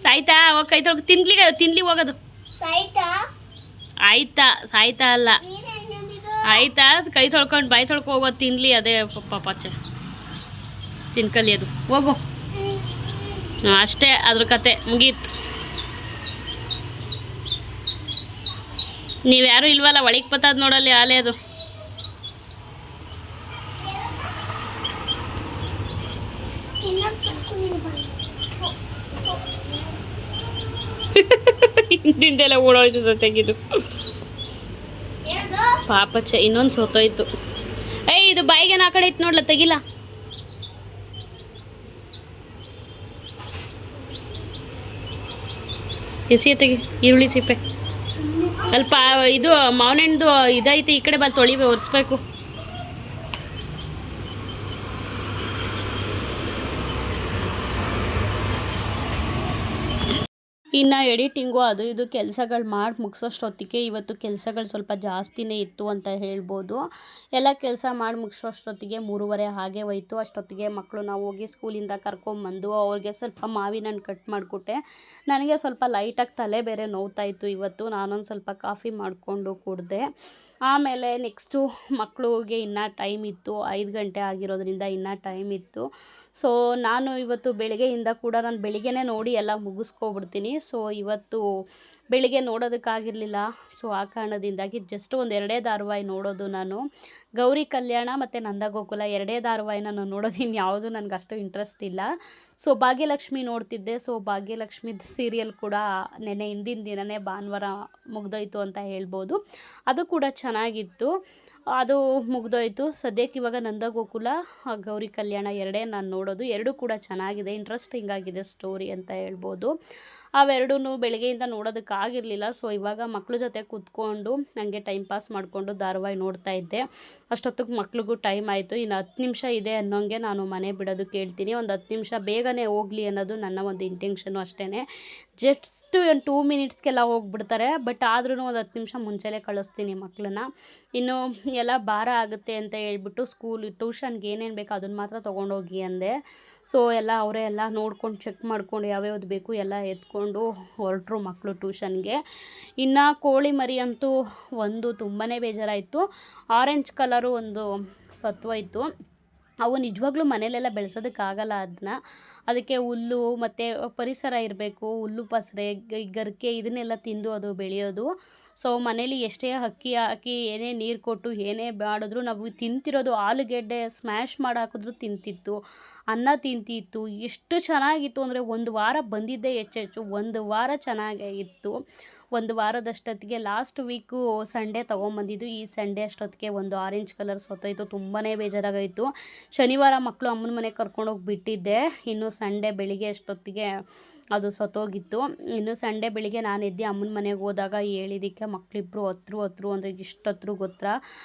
ಸಾಯ್ತಾ ಹೋಗಿ ಕೈ ತೊಳ್ಕೊ, ತಿನ್ಲಿ ಹೋಗೋದು. ಆಯ್ತಾ ಸಾಯ್ತಾ ಅಲ್ಲ, ಆಯ್ತಾ ಕೈ ತೊಳ್ಕೊಂಡು ಬಾಯಿ ತೊಳ್ಕೊ ಹೋಗೋದು, ತಿನ್ಲಿ. ಅದೇ ಪಾಪಚ್ಚೆ ತಿನ್ಕಲಿ ಅದು, ಹೋಗು. ಅಷ್ಟೇ, ಅದ್ರ ಕತೆ ಮುಗೀತು. ನೀವ್ಯಾರು ಇಲ್ವಲ್ಲ, ಒಳಗೆ ಬತ್ತದ ನೋಡಲ್ಲಿ ಆಲೆ ಅದು. ಹಿಂದಿಂದೆಲ್ಲ ಓಡೋಯ್ತದ ತೆಗಿದು ಪಾಪಚ್ಚ. ಇನ್ನೊಂದು ಸೋತೋಯ್ತು. ಇದು ಬಾಯಿಗೆ ಆ ಕಡೆ ಇತ್ತು ನೋಡ್ಲ, ತೆಗಿಲ್ಲ. ಎಸಿ ತೆಗಿ, ಈರುಳ್ಳಿ ಸಿಪ್ಪೆ ಅಲ್ಪ. ಇದು ಮಾವಿನಣ್ಣದು ಇದೈತೆ, ಈ ಕಡೆ ಬಾ, ತೊಳಿವೆ ಒರೆಸ್ಬೇಕು. ಇನ್ನು ಎಡಿಟಿಂಗು ಅದು ಇದು ಕೆಲಸಗಳು ಮಾಡಿ ಮುಗಿಸೋಷ್ಟೊತ್ತಿಗೆ ಇವತ್ತು ಕೆಲಸಗಳು ಸ್ವಲ್ಪ ಜಾಸ್ತಿನೇ ಇತ್ತು ಅಂತ ಹೇಳ್ಬೋದು. ಎಲ್ಲ ಕೆಲಸ ಮಾಡಿ ಮುಗಿಸೋಷ್ಟೊತ್ತಿಗೆ 3:30 ಹಾಗೆ ಹೋಯ್ತು. ಅಷ್ಟೊತ್ತಿಗೆ ಮಕ್ಕಳು ಹೋಗಿ ಸ್ಕೂಲಿಂದ ಕರ್ಕೊಂಬಂದು ಅವ್ರಿಗೆ ಸ್ವಲ್ಪ ಮಾವಿನ ಹಣ್ಣು ಕಟ್ ಮಾಡಿಕೊಟ್ಟೆ. ನನಗೆ ಸ್ವಲ್ಪ ಲೈಟಾಗಿ ತಲೆ ಬೇರೆ ನೋವ್ತಾಯಿತ್ತು ಇವತ್ತು. ನಾನೊಂದು ಸ್ವಲ್ಪ ಕಾಫಿ ಮಾಡಿಕೊಂಡು ಕುಡಿದೆ. ಆಮೇಲೆ ನೆಕ್ಸ್ಟು ಮಕ್ಕಳಿಗೆ ಇನ್ನೂ ಟೈಮ್ ಇತ್ತು, 5 ಗಂಟೆ ಆಗಿರೋದ್ರಿಂದ ಇನ್ನೂ ಟೈಮ್ ಇತ್ತು. ಸೊ ನಾನು ಇವತ್ತು ಬೆಳಗ್ಗೆಯಿಂದ ಕೂಡ ನಾನು ಬೆಳಿಗ್ಗೆನೇ ನೋಡಿ ಎಲ್ಲ ಮುಗಿಸ್ಕೊಬಿಡ್ತೀನಿ. ಸೊ ಇವತ್ತು ಬೆಳಿಗ್ಗೆ ನೋಡೋದಕ್ಕಾಗಿರಲಿಲ್ಲ. ಸೊ ಆ ಕಾರಣದಿಂದಾಗಿ ಜಸ್ಟ್ ಒಂದು 2 ಧಾರಾವಾಹಿ ನೋಡೋದು ನಾನು. ಗೌರಿ ಕಲ್ಯಾಣ ಮತ್ತು ನಂದಗೋಕುಲ 2 ಧಾರಾವಾಹಿನ ನಾನು ನೋಡೋದು, ಇನ್ಯಾವುದು ನನಗೆ ಅಷ್ಟು ಇಂಟ್ರೆಸ್ಟ್ ಇಲ್ಲ. ಸೊ ಭಾಗ್ಯಲಕ್ಷ್ಮಿ ನೋಡ್ತಿದ್ದೆ. ಸೊ ಭಾಗ್ಯಲಕ್ಷ್ಮಿ ಸೀರಿಯಲ್ ಕೂಡ ಹಿಂದಿನ ದಿನವೇ ಭಾನುವಾರ ಮುಗ್ದೋಯ್ತು ಅಂತ ಹೇಳ್ಬೋದು. ಅದು ಕೂಡ ಚೆನ್ನಾಗಿತ್ತು, ಅದು ಮುಗ್ದೋಯ್ತು. ಸದ್ಯಕ್ಕೆ ಇವಾಗ ನಂದಗೋಕುಲ ಗೌರಿ ಕಲ್ಯಾಣ 2 ನಾನು ನೋಡೋದು. 2 ಕೂಡ ಚೆನ್ನಾಗಿದೆ, ಇಂಟ್ರೆಸ್ಟಿಂಗ್ ಆಗಿದೆ ಸ್ಟೋರಿ ಅಂತ ಹೇಳ್ಬೋದು. ಅವೆರಡೂ ಬೆಳಗ್ಗೆಯಿಂದ ನೋಡೋದಕ್ಕಾಗಿರಲಿಲ್ಲ. ಸೊ ಇವಾಗ ಮಕ್ಳ ಜೊತೆ ಕೂತ್ಕೊಂಡು ನನಗೆ ಟೈಮ್ ಪಾಸ್ ಮಾಡಿಕೊಂಡು ಧಾರಾವಾಹಿ ನೋಡ್ತಾ ಇದ್ದೆ. ಅಷ್ಟೊತ್ತಿಗೆ ಮಕ್ಳಿಗೂ ಟೈಮ್ ಆಯಿತು. ಇನ್ನು 10 ನಿಮಿಷ ಇದೆ ಅನ್ನೋಂಗೆ ನಾನು ಮನೆ ಬಿಡೋದಕ್ಕೆ ಹೇಳ್ತೀನಿ. ಒಂದು 10 ನಿಮಿಷ ಬೇಗನೆ ಹೋಗಲಿ ಅನ್ನೋದು ನನ್ನ ಒಂದು ಇಂಟೆನ್ಷನು ಅಷ್ಟೇ. ಜಸ್ಟ್ ಒಂದು 2 ಮಿನಿಟ್ಸ್ಗೆಲ್ಲ ಹೋಗ್ಬಿಡ್ತಾರೆ, ಬಟ್ ಆದ್ರೂ ಒಂದು 10 ನಿಮಿಷ ಮುಂಚೆಲೇ ಕಳಿಸ್ತೀನಿ ಮಕ್ಕಳನ್ನ. ಇನ್ನು ಎಲ್ಲ ಭಾರ ಆಗುತ್ತೆ ಅಂತ ಹೇಳ್ಬಿಟ್ಟು ಟ್ಯೂಷನ್ಗೆ ಏನೇನು ಬೇಕು ಅದನ್ನು ಮಾತ್ರ ತೊಗೊಂಡೋಗಿ ಅಂದೆ. ಸೊ ಎಲ್ಲ ಅವರೇ ಎಲ್ಲ ನೋಡ್ಕೊಂಡು ಚೆಕ್ ಮಾಡ್ಕೊಂಡು ಯಾವ್ಯಾವ್ದು ಬೇಕು ಎಲ್ಲ ಎತ್ಕೊಂಡು ಹೊರಟ್ರು ಮಕ್ಕಳು ಟ್ಯೂಷನ್ಗೆ. ಇನ್ನು ಕೋಳಿ ಮರಿ ಅಂತೂ ಒಂದು ತುಂಬಾ ಬೇಜಾರಾಯಿತು. ಆರೆಂಜ್ ಕಲರು ಒಂದು ಸತ್ತೋಯ್ತು. ಅವು ನಿಜವಾಗ್ಲೂ ಮನೇಲೆಲ್ಲ ಬೆಳೆಸೋದಕ್ಕಾಗಲ್ಲ ಅದನ್ನ. ಅದಕ್ಕೆ ಹುಲ್ಲು ಮತ್ತು ಪರಿಸರ ಇರಬೇಕು, ಹುಲ್ಲು ಪಸರೆ ಗರಿಕೆ ಇದನ್ನೆಲ್ಲ ತಿಂದು ಅದು ಬೆಳೆಯೋದು. ಸೊ ಮನೇಲಿ ಎಷ್ಟೇ ಅಕ್ಕಿ ಹಾಕಿ ಏನೇ ನೀರು ಕೊಟ್ಟು ಏನೇ ಮಾಡಿದ್ರು ನಾವು ತಿಂತಿರೋದು ಆಲೂಗೆಡ್ಡೆ ಸ್ಮ್ಯಾಶ್ ಮಾಡಿ ಹಾಕಿದ್ರು ತಿಂತಿತ್ತು, ಅನ್ನ ತಿಂತಿತ್ತು. ಎಷ್ಟು ಚೆನ್ನಾಗಿತ್ತು ಅಂದರೆ 1 ವಾರ ಬಂದಿದ್ದೇ ಹೆಚ್ಚು 1 ವಾರ ಚೆನ್ನಾಗೇ ಇತ್ತು. 1 ವಾರದಷ್ಟೊತ್ತಿಗೆ ಲಾಸ್ಟ್ ವೀಕು ಸಂಡೇ ತೊಗೊಂಬಂದಿದ್ದು. ಈ ಸಂಡೇ ಅಷ್ಟೊತ್ತಿಗೆ ಒಂದು ಆರೆಂಜ್ ಕಲರ್ ಸತ್ತೋಯ್ತು. ತುಂಬಾ ಬೇಜಾರಾಗೋಯಿತು. ಶನಿವಾರ ಮಕ್ಕಳು ಅಮ್ಮನ ಮನೆಗೆ ಕರ್ಕೊಂಡೋಗಿ ಬಿಟ್ಟಿದ್ದೆ. ಇನ್ನು ಸಂಡೇ ಬೆಳಿಗ್ಗೆ ಅಷ್ಟೊತ್ತಿಗೆ ಅದು ಸತ್ತೋಗಿತ್ತು. ಇನ್ನು ಸಂಡೇ ಬೆಳಿಗ್ಗೆ ನಾನು ಎದ್ದು ಅಮ್ಮನ ಮನೆಗೆ ಹೋದಾಗ ಹೇಳಿದ್ದಕ್ಕೆ ಮಕ್ಕಳಿಬ್ರು ಹತ್ರು ಅಂದರೆ ಇಷ್ಟು ಹತ್ರು ಗೊತ್ತಾ.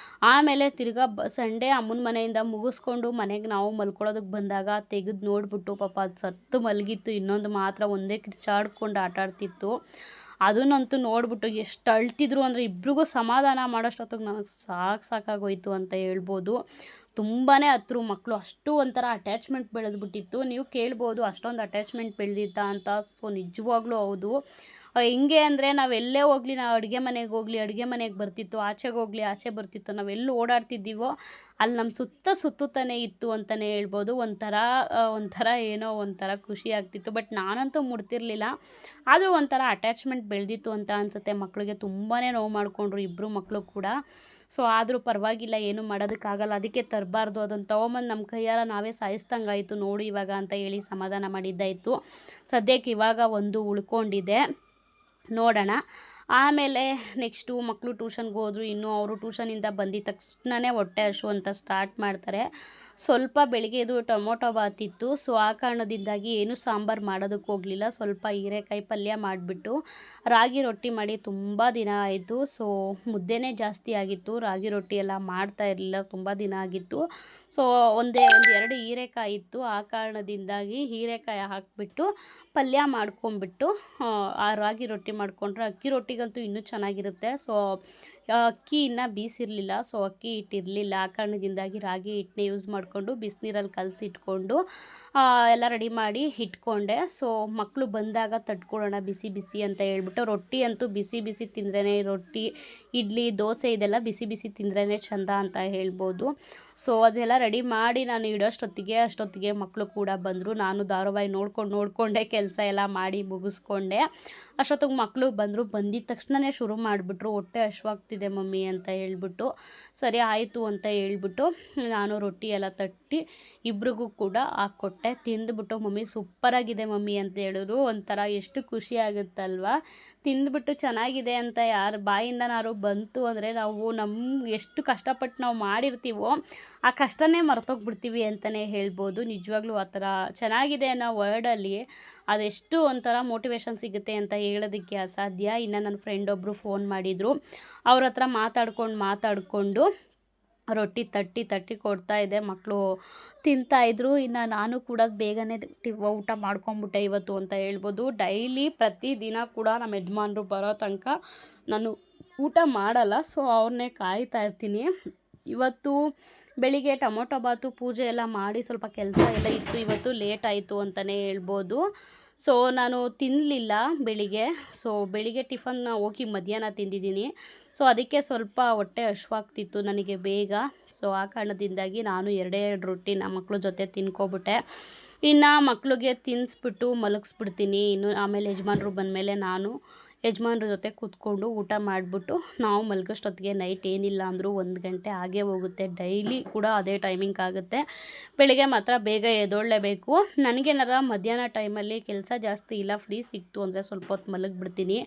ಆಮೇಲೆ ತಿರ್ಗಾ ಸಂಡೇ ಅಮ್ಮನ ಮನೆಯಿಂದ ಮುಗಿಸ್ಕೊಂಡು ಮನೆಗೆ ನಾವು ಮಲ್ಕೊಳ್ಳೋದಕ್ಕೆ ಬಂದಾಗ ತೆಗೆದು ನೋಡಿಬಿಟ್ಟು ಪಾಪ ಅದು ಸತ್ತು ಮಲಗಿತ್ತು. ಇನ್ನೊಂದು ಮಾತ್ರ ಒಂದೇ ಕಿರ್ಚಾಡ್ಕೊಂಡು ಆಟಾಡ್ತಿತ್ತು. ಅದನ್ನಂತೂ ನೋಡಿಬಿಟ್ಟು ಎಷ್ಟು ಅಳ್ತಿದ್ರು ಅಂದರೆ ಇಬ್ರಿಗೂ ಸಮಾಧಾನ ಮಾಡೋಷ್ಟೊತ್ತಿಗೆ ನನಗೆ ಸಾಕಾಗೋಯ್ತು ಅಂತ ಹೇಳ್ಬೋದು. ತುಂಬಾ ಹತ್ರ ಮಕ್ಕಳು, ಅಷ್ಟು ಒಂಥರ ಅಟ್ಯಾಚ್ಮೆಂಟ್ ಬೆಳೆದ್ಬಿಟ್ಟಿತ್ತು. ನೀವು ಕೇಳ್ಬೋದು ಅಷ್ಟೊಂದು ಅಟ್ಯಾಚ್ಮೆಂಟ್ ಬೆಳೆದಿದ್ದ ಅಂತ. ಸೊ ನಿಜವಾಗ್ಲೂ ಹೌದು. ಹೆಂಗೆ ಅಂದರೆ ನಾವೆಲ್ಲೇ ಹೋಗಲಿ, ನಾವು ಅಡುಗೆ ಮನೆಗೆ ಹೋಗಲಿ ಅಡುಗೆ ಮನೆಗೆ ಬರ್ತಿತ್ತು, ಆಚೆಗೆ ಹೋಗಲಿ ಆಚೆ ಬರ್ತಿತ್ತು, ನಾವೆಲ್ಲಿ ಓಡಾಡ್ತಿದ್ದೀವೋ ಅಲ್ಲಿ ನಮ್ಮ ಸುತ್ತನೇ ಇತ್ತು ಅಂತಲೇ ಹೇಳ್ಬೋದು. ಒಂಥರ ಏನೋ ಒಂಥರ ಖುಷಿ ಆಗ್ತಿತ್ತು. ಬಟ್ ನಾನಂತೂ ಮುಡ್ತಿರ್ಲಿಲ್ಲ, ಆದರೂ ಒಂಥರ ಅಟ್ಯಾಚ್ಮೆಂಟ್ ಬೆಳೆದಿತ್ತು ಅಂತ ಅನಿಸುತ್ತೆ. ಮಕ್ಕಳಿಗೆ ತುಂಬಾ ನೋವು ಮಾಡಿಕೊಂಡ್ರು ಇಬ್ಬರು ಮಕ್ಕಳು ಕೂಡ. ಸೊ ಆದರೂ ಪರವಾಗಿಲ್ಲ, ಏನು ಮಾಡೋದಕ್ಕಾಗಲ್ಲ, ಅದಕ್ಕೆ ತರಬಾರ್ದು, ಅದನ್ನು ತೊಗೊಂಬಂದು ನಮ್ಮ ಕೈಯಾರ ನಾವೇ ಸಾಯಿಸ್ದಂಗಾಯಿತು ನೋಡು ಇವಾಗ ಅಂತ ಹೇಳಿ ಸಮಾಧಾನ ಮಾಡಿದ್ದಾಯಿತು. ಸದ್ಯಕ್ಕೆ ಇವಾಗ ಒಂದು ಉಳ್ಕೊಂಡಿದೆ, ನೋಡೋಣ. ಆಮೇಲೆ ನೆಕ್ಸ್ಟು ಮಕ್ಕಳು ಟ್ಯೂಷನ್ಗೆ ಹೋದ್ರು. ಇನ್ನೂ ಅವರು ಟ್ಯೂಷನಿಂದ ಬಂದಿದ್ದ ತಕ್ಷಣವೇ ಹೊಟ್ಟೆ ಹಸಿವು ಅಂತ ಸ್ಟಾರ್ಟ್ ಮಾಡ್ತಾರೆ. ಸ್ವಲ್ಪ ಬೆಳಿಗ್ಗೆ ಇದು ಟೊಮೊಟೊ ಬಾತ್ ಇತ್ತು. ಸೊ ಆ ಕಾರಣದಿಂದಾಗಿ ಏನು ಸಾಂಬಾರು ಮಾಡೋದಕ್ಕೆ ಹೋಗಲಿಲ್ಲ. ಸ್ವಲ್ಪ ಹೀರೆಕಾಯಿ ಪಲ್ಯ ಮಾಡಿಬಿಟ್ಟು ರಾಗಿ ರೊಟ್ಟಿ ಮಾಡಿ ತುಂಬ ದಿನ ಆಯಿತು. ಸೊ ಮುದ್ದೆನೇ ಜಾಸ್ತಿ ಆಗಿತ್ತು, ರಾಗಿ ರೊಟ್ಟಿ ಎಲ್ಲ ಮಾಡ್ತಾ ಇರಲಿಲ್ಲ, ತುಂಬ ದಿನ ಆಗಿತ್ತು. ಸೊ ಒಂದು 2 ಹೀರೆಕಾಯಿ ಇತ್ತು. ಆ ಕಾರಣದಿಂದಾಗಿ ಹೀರೆಕಾಯಿ ಹಾಕಿಬಿಟ್ಟು ಪಲ್ಯ ಮಾಡ್ಕೊಂಬಿಟ್ಟು ಆ ರಾಗಿ ರೊಟ್ಟಿ ಮಾಡಿಕೊಂಡ್ರೆ ಅಕ್ಕಿ ರೊಟ್ಟಿಗಂತೂ ಇನ್ನೂ ಚೆನ್ನಾಗಿರುತ್ತೆ. ಸೊ ಅಕ್ಕಿ ಇನ್ನೂ ಬೀಸಿರಲಿಲ್ಲ, ಸೊ ಅಕ್ಕಿ ಹಿಟ್ಟಿರಲಿಲ್ಲ. ಆ ಕಾರಣದಿಂದಾಗಿ ರಾಗಿ ಹಿಟ್ಟನ್ನೇ ಯೂಸ್ ಮಾಡಿಕೊಂಡು ಬಿಸಿನೀರಲ್ಲಿ ಕಲಸಿಟ್ಕೊಂಡು ಎಲ್ಲ ರೆಡಿ ಮಾಡಿ ಇಟ್ಕೊಂಡೆ. ಸೊ ಮಕ್ಕಳು ಬಂದಾಗ ತಟ್ಕೊಳ್ಳೋಣ ಬಿಸಿ ಬಿಸಿ ಅಂತ ಹೇಳ್ಬಿಟ್ಟು. ರೊಟ್ಟಿ ಅಂತೂ ಬಿಸಿ ಬಿಸಿ ತಿಂದ್ರೇ, ರೊಟ್ಟಿ ಇಡ್ಲಿ ದೋಸೆ ಇದೆಲ್ಲ ಬಿಸಿ ಬಿಸಿ ತಿಂದ್ರೇ ಚೆಂದ ಅಂತ ಹೇಳ್ಬೋದು. ಸೊ ಅದೆಲ್ಲ ರೆಡಿ ಮಾಡಿ ನಾನು ಅಷ್ಟೊತ್ತಿಗೆ ಮಕ್ಕಳು ಕೂಡ ಬಂದರು. ನಾನು ಧಾರಾವಾಹಿ ನೋಡಿಕೊಂಡೇ ಕೆಲಸ ಎಲ್ಲ ಮಾಡಿ ಮುಗಿಸ್ಕೊಂಡೆ. ಅಷ್ಟೊತ್ತಿಗೆ ಮಕ್ಕಳು ಬಂದರು. ಬಂದಿದ್ದ ತಕ್ಷಣವೇ ಶುರು ಮಾಡಿಬಿಟ್ರು, ಹೊಟ್ಟೆ ಹಶ್ವಾಗ್ತಿದೆ ಮಮ್ಮಿ ಅಂತ ಹೇಳ್ಬಿಟ್ಟು. ಸರಿ ಆಯಿತು ಅಂತ ಹೇಳ್ಬಿಟ್ಟು ನಾನು ರೊಟ್ಟಿ ಎಲ್ಲ ತಟ್ಟಿ ಇಬ್ರಿಗೂ ಕೂಡ ಹಾಕ್ಕೊಟ್ಟೆ. ತಿಂದುಬಿಟ್ಟು ಮಮ್ಮಿ ಸೂಪರಾಗಿದೆ ಮಮ್ಮಿ ಅಂತ ಹೇಳಿದ್ರು. ಒಂಥರ ಎಷ್ಟು ಖುಷಿ ಆಗುತ್ತಲ್ವ, ತಿಂದುಬಿಟ್ಟು ಚೆನ್ನಾಗಿದೆ ಅಂತ ಯಾರ ಬಾಯಿಂದನಾರು ಬಂತು ಅಂದರೆ ನಾವು ಎಷ್ಟು ಕಷ್ಟಪಟ್ಟು ನಾವು ಮಾಡಿರ್ತೀವೋ ಆ ಕಷ್ಟನೇ ಮರ್ತೋಗ್ಬಿಡ್ತೀವಿ ಅಂತಲೇ ಹೇಳ್ಬೋದು. ನಿಜವಾಗ್ಲೂ ಆ ಥರ ಚೆನ್ನಾಗಿದೆ ಅನ್ನೋ ವರ್ಡಲ್ಲಿ ಅದೆಷ್ಟು ಒಂಥರ ಮೋಟಿವೇಶನ್ ಸಿಗುತ್ತೆ ಅಂತ ಹೇಳೋದಕ್ಕೆ ಅಸಾಧ್ಯ. ಇನ್ನು ನನ್ನ ಫ್ರೆಂಡ್ ಒಬ್ಬರು ಫೋನ್ ಮಾಡಿದರು, ಅವ್ರ ಹತ್ರ ಮಾತಾಡಿಕೊಂಡು ರೊಟ್ಟಿ ತಟ್ಟಿ ಕೊಡ್ತಾಯಿದ್ದೆ. ಮಕ್ಕಳು ತಿಂತಾಯಿದ್ರು. ಇನ್ನು ನಾನು ಕೂಡ ಬೇಗನೆ ಊಟ ಮಾಡ್ಕೊಂಬಿಟ್ಟೆ ಇವತ್ತು ಅಂತ ಹೇಳ್ಬೋದು. ಡೈಲಿ ಪ್ರತಿದಿನ ಕೂಡ ನಮ್ಮ ಯಜಮಾನ್ರು ಬರೋ ತನಕ ನಾನು ಊಟ ಮಾಡಲ್ಲ. ಸೊ ಅವ್ರನ್ನೇ ಕಾಯ್ತಾ ಇರ್ತೀನಿ. ಇವತ್ತು ಬೆಳಿಗ್ಗೆ ಟೊಮೊಟೊ ಬಾತು ಪೂಜೆ ಎಲ್ಲ ಮಾಡಿ ಸ್ವಲ್ಪ ಕೆಲಸ ಎಲ್ಲ ಇತ್ತು, ಇವತ್ತು ಲೇಟ್ ಆಯಿತು ಅಂತಲೇ ಹೇಳ್ಬೋದು. ಸೊ ನಾನು ತಿನ್ನಲಿಲ್ಲ ಬೆಳಿಗ್ಗೆ. ಸೊ ಬೆಳಿಗ್ಗೆ ಟಿಫನ್ ಹೋಗಿ ಮಧ್ಯಾಹ್ನ ತಿಂದಿದ್ದೀನಿ. ಸೊ ಅದಕ್ಕೆ ಸ್ವಲ್ಪ ಹೊಟ್ಟೆ ಹಶ್ವಾಗ್ತಿತ್ತು ನನಗೆ ಬೇಗ. ಸೊ ಆ ಕಾರಣದಿಂದಾಗಿ ನಾನು 2 ರೊಟ್ಟಿನ ಮಕ್ಕಳ ಜೊತೆ ತಿನ್ಕೊಬಿಟ್ಟೆ. ಇನ್ನು ಮಕ್ಕಳಿಗೆ ತಿನ್ನಿಸ್ಬಿಟ್ಟು ಮಲಗಿಸ್ಬಿಡ್ತೀನಿ. ಇನ್ನು ಆಮೇಲೆ ಯಜಮಾನ್ರು ಬಂದಮೇಲೆ ನಾನು ಯಜಮಾನ್ರ ಜೊತೆ ಕೂತ್ಕೊಂಡು ಊಟ ಮಾಡಿಬಿಟ್ಟು ನಾವು ಮಲಗೋಷ್ಟೊತ್ತಿಗೆ ನೈಟ್ ಏನಿಲ್ಲ ಅಂದರೂ 1 ಗಂಟೆ ಆಗೇ ಹೋಗುತ್ತೆ. ಡೈಲಿ ಕೂಡ ಅದೇ ಟೈಮಿಂಗ್ ಆಗುತ್ತೆ. ಬೆಳಿಗ್ಗೆ ಮಾತ್ರ ಬೇಗ ಎದ್ದೇಳಲೇಬೇಕು. ನನಗೇನಾರ ಮಧ್ಯಾಹ್ನ ಟೈಮಲ್ಲಿ ಕೆಲಸ ಜಾಸ್ತಿ ಇಲ್ಲ, ಫ್ರೀ ಸಿಕ್ತು ಅಂದರೆ ಸ್ವಲ್ಪ ಹೊತ್ತು ಮಲಗಿಬಿಡ್ತೀನಿ.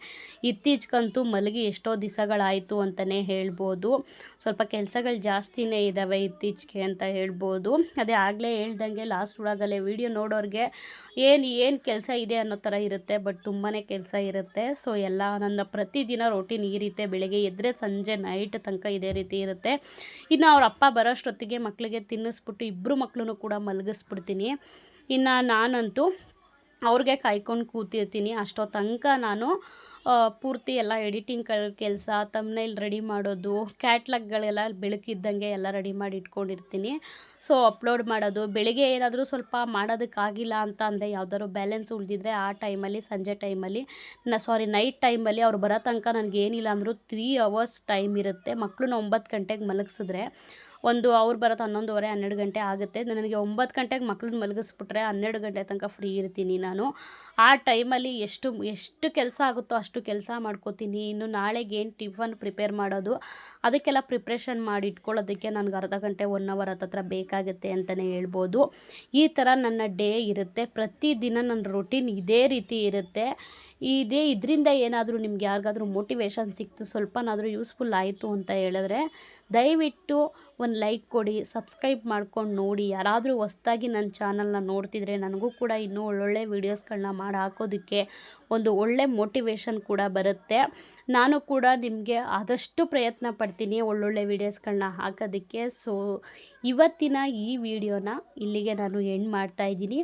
ಇತ್ತೀಚೆಗಂತೂ ಮಲಗಿ ಎಷ್ಟೋ ದಿವಸಗಳಾಯಿತು ಅಂತಲೇ ಹೇಳ್ಬೋದು. ಸ್ವಲ್ಪ ಕೆಲಸಗಳು ಜಾಸ್ತಿನೇ ಇದ್ದಾವೆ ಇತ್ತೀಚೆಗೆ ಅಂತ ಹೇಳ್ಬೋದು. ಅದೇ ಆಗಲೇ ಹೇಳ್ದಂಗೆ ಲಾಸ್ಟ್ ಒಳಗಲ್ಲೇ ವಿಡಿಯೋ ನೋಡೋರಿಗೆ ಏನು ಕೆಲಸ ಇದೆ ಅನ್ನೋ ಥರ ಇರುತ್ತೆ, ಬಟ್ ತುಂಬಾ ಕೆಲಸ ಇರುತ್ತೆ. ಸೊ ಎಲ್ಲ ನನ್ನ ಪ್ರತಿದಿನ ರೋಟೀನ್ ಈ ರೀತಿ ಬೆಳಗ್ಗೆ ಎದ್ದರೆ ಸಂಜೆ ನೈಟ್ ತನಕ ಇದೇ ರೀತಿ ಇರುತ್ತೆ. ಇನ್ನು ಅವ್ರ ಅಪ್ಪ ಬರೋಷ್ಟೊತ್ತಿಗೆ ಮಕ್ಕಳಿಗೆ ತಿನ್ನಿಸ್ಬಿಟ್ಟು ಇಬ್ಬರು ಮಕ್ಕಳನ್ನು ಕೂಡ ಮಲಗಿಸ್ಬಿಡ್ತೀನಿ. ಇನ್ನು ನಾನಂತೂ ಅವ್ರಿಗೆ ಕಾಯ್ಕೊಂಡು ಕೂತಿರ್ತೀನಿ. ಅಷ್ಟೋ ತನಕ ನಾನು ಪೂರ್ತಿ ಎಲ್ಲ ಎಡಿಟಿಂಗ್ ಕೆಲಸ, ತಮ್ನೈಲ್ ರೆಡಿ ಮಾಡೋದು, ಕ್ಯಾಟ್ಲಾಗ್ಗಳೆಲ್ಲ ಬೆಳಕಿದ್ದಂಗೆ ಎಲ್ಲ ರೆಡಿ ಮಾಡಿ ಇಟ್ಕೊಂಡಿರ್ತೀನಿ. ಸೊ ಅಪ್ಲೋಡ್ ಮಾಡೋದು, ಬೆಳಿಗ್ಗೆ ಏನಾದರೂ ಸ್ವಲ್ಪ ಮಾಡೋದಕ್ಕಾಗಿಲ್ಲ ಅಂತ ಅಂದರೆ ಯಾವ್ದಾದ್ರು ಬ್ಯಾಲೆನ್ಸ್ ಉಳಿದಿದ್ರೆ ಆ ಟೈಮಲ್ಲಿ ಸಂಜೆ ಟೈಮಲ್ಲಿ ನೈಟ್ ಟೈಮಲ್ಲಿ ಅವ್ರು ಬರೋ ತನಕ ನನಗೇನಿಲ್ಲ ಅಂದರೂ 3 hours ಟೈಮ್ ಇರುತ್ತೆ. ಮಕ್ಕಳನ್ನ 9 ಗಂಟೆಗೆ ಮಲಗಿಸಿದ್ರೆ ಅವ್ರು ಬರೋದು 11:30 12 ಗಂಟೆ ಆಗುತ್ತೆ. ನನಗೆ 9 ಗಂಟೆಗೆ ಮಕ್ಕಳನ್ನ ಮಲಗಿಸ್ಬಿಟ್ರೆ 12 ಗಂಟೆ ತನಕ ಫ್ರೀ ಇರ್ತೀನಿ ನಾನು. ಆ ಟೈಮಲ್ಲಿ ಎಷ್ಟು ಕೆಲಸ ಆಗುತ್ತೋ ಅಷ್ಟು ಕೆಲಸ ಮಾಡ್ಕೋತೀನಿ. ಇನ್ನು ನಾಳೆಗೆ ಏನು ಟಿಫನ್ ಪ್ರಿಪೇರ್ ಮಾಡೋದು ಅದಕ್ಕೆಲ್ಲ ಪ್ರಿಪ್ರೇಷನ್ ಮಾಡಿ ಇಟ್ಕೊಳ್ಳೋದಕ್ಕೆ ನನಗೆ ಅರ್ಧ ಗಂಟೆ 1 hour ಹತ್ತಿರ ಬೇಕಾಗುತ್ತೆ ಅಂತಲೇ ಹೇಳ್ಬೋದು. ಈ ಥರ ನನ್ನ ಡೇ ಇರುತ್ತೆ. ಪ್ರತಿದಿನ ನನ್ನ ರೊಟೀನ್ ಇದೇ ರೀತಿ ಇರುತ್ತೆ. ಇದರಿಂದ ಏನಾದರೂ ನಿಮ್ಗೆ ಯಾರಿಗಾದ್ರೂ ಮೋಟಿವೇಶನ್ ಸಿಕ್ತು, ಸ್ವಲ್ಪನಾದರೂ ಯೂಸ್ಫುಲ್ ಆಯಿತು ಅಂತ ಹೇಳಿದ್ರೆ ದಯವಿಟ್ಟು ಒಂದು ಲೈಕ್ ಕೊಡಿ, ಸಬ್ಸ್ಕ್ರೈಬ್ ಮಾಡ್ಕೊಂಡು ನೋಡಿ. ಯಾರಾದರೂ ಹೊಸ್ದಾಗಿ ನನ್ನ ಚಾನಲ್ನ ನೋಡ್ತಿದ್ರೆ ನನಗೂ ಕೂಡ ಇನ್ನೂ ಒಳ್ಳೊಳ್ಳೆ ವೀಡಿಯೋಸ್ಗಳನ್ನ ಮಾಡಿ ಹಾಕೋದಕ್ಕೆ ಒಂದು ಒಳ್ಳೆ ಮೋಟಿವೇಶನ್ ಕೂಡ ಬರುತ್ತೆ. ನಾನು ಕೂಡ ನಿಮಗೆ ಆದಷ್ಟು ಪ್ರಯತ್ನ ಪಡ್ತೀನಿ ಒಳ್ಳೊಳ್ಳೆ ವೀಡಿಯೋಸ್ಗಳನ್ನ ಹಾಕೋದಕ್ಕೆ. ಸೊ ಇವತ್ತಿನ ಈ ವಿಡಿಯೋನ ಇಲ್ಲಿಗೆ ನಾನು ಎಂಡ್ ಮಾಡ್ತಾಯಿದ್ದೀನಿ.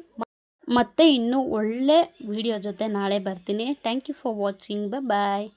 ಮತ್ತೆ ಇನ್ನೂ ಒಳ್ಳೆ ವಿಡಿಯೋ ಜೊತೆ ನಾಳೆ ಬರ್ತೀನಿ. Thank you for watching. Bye.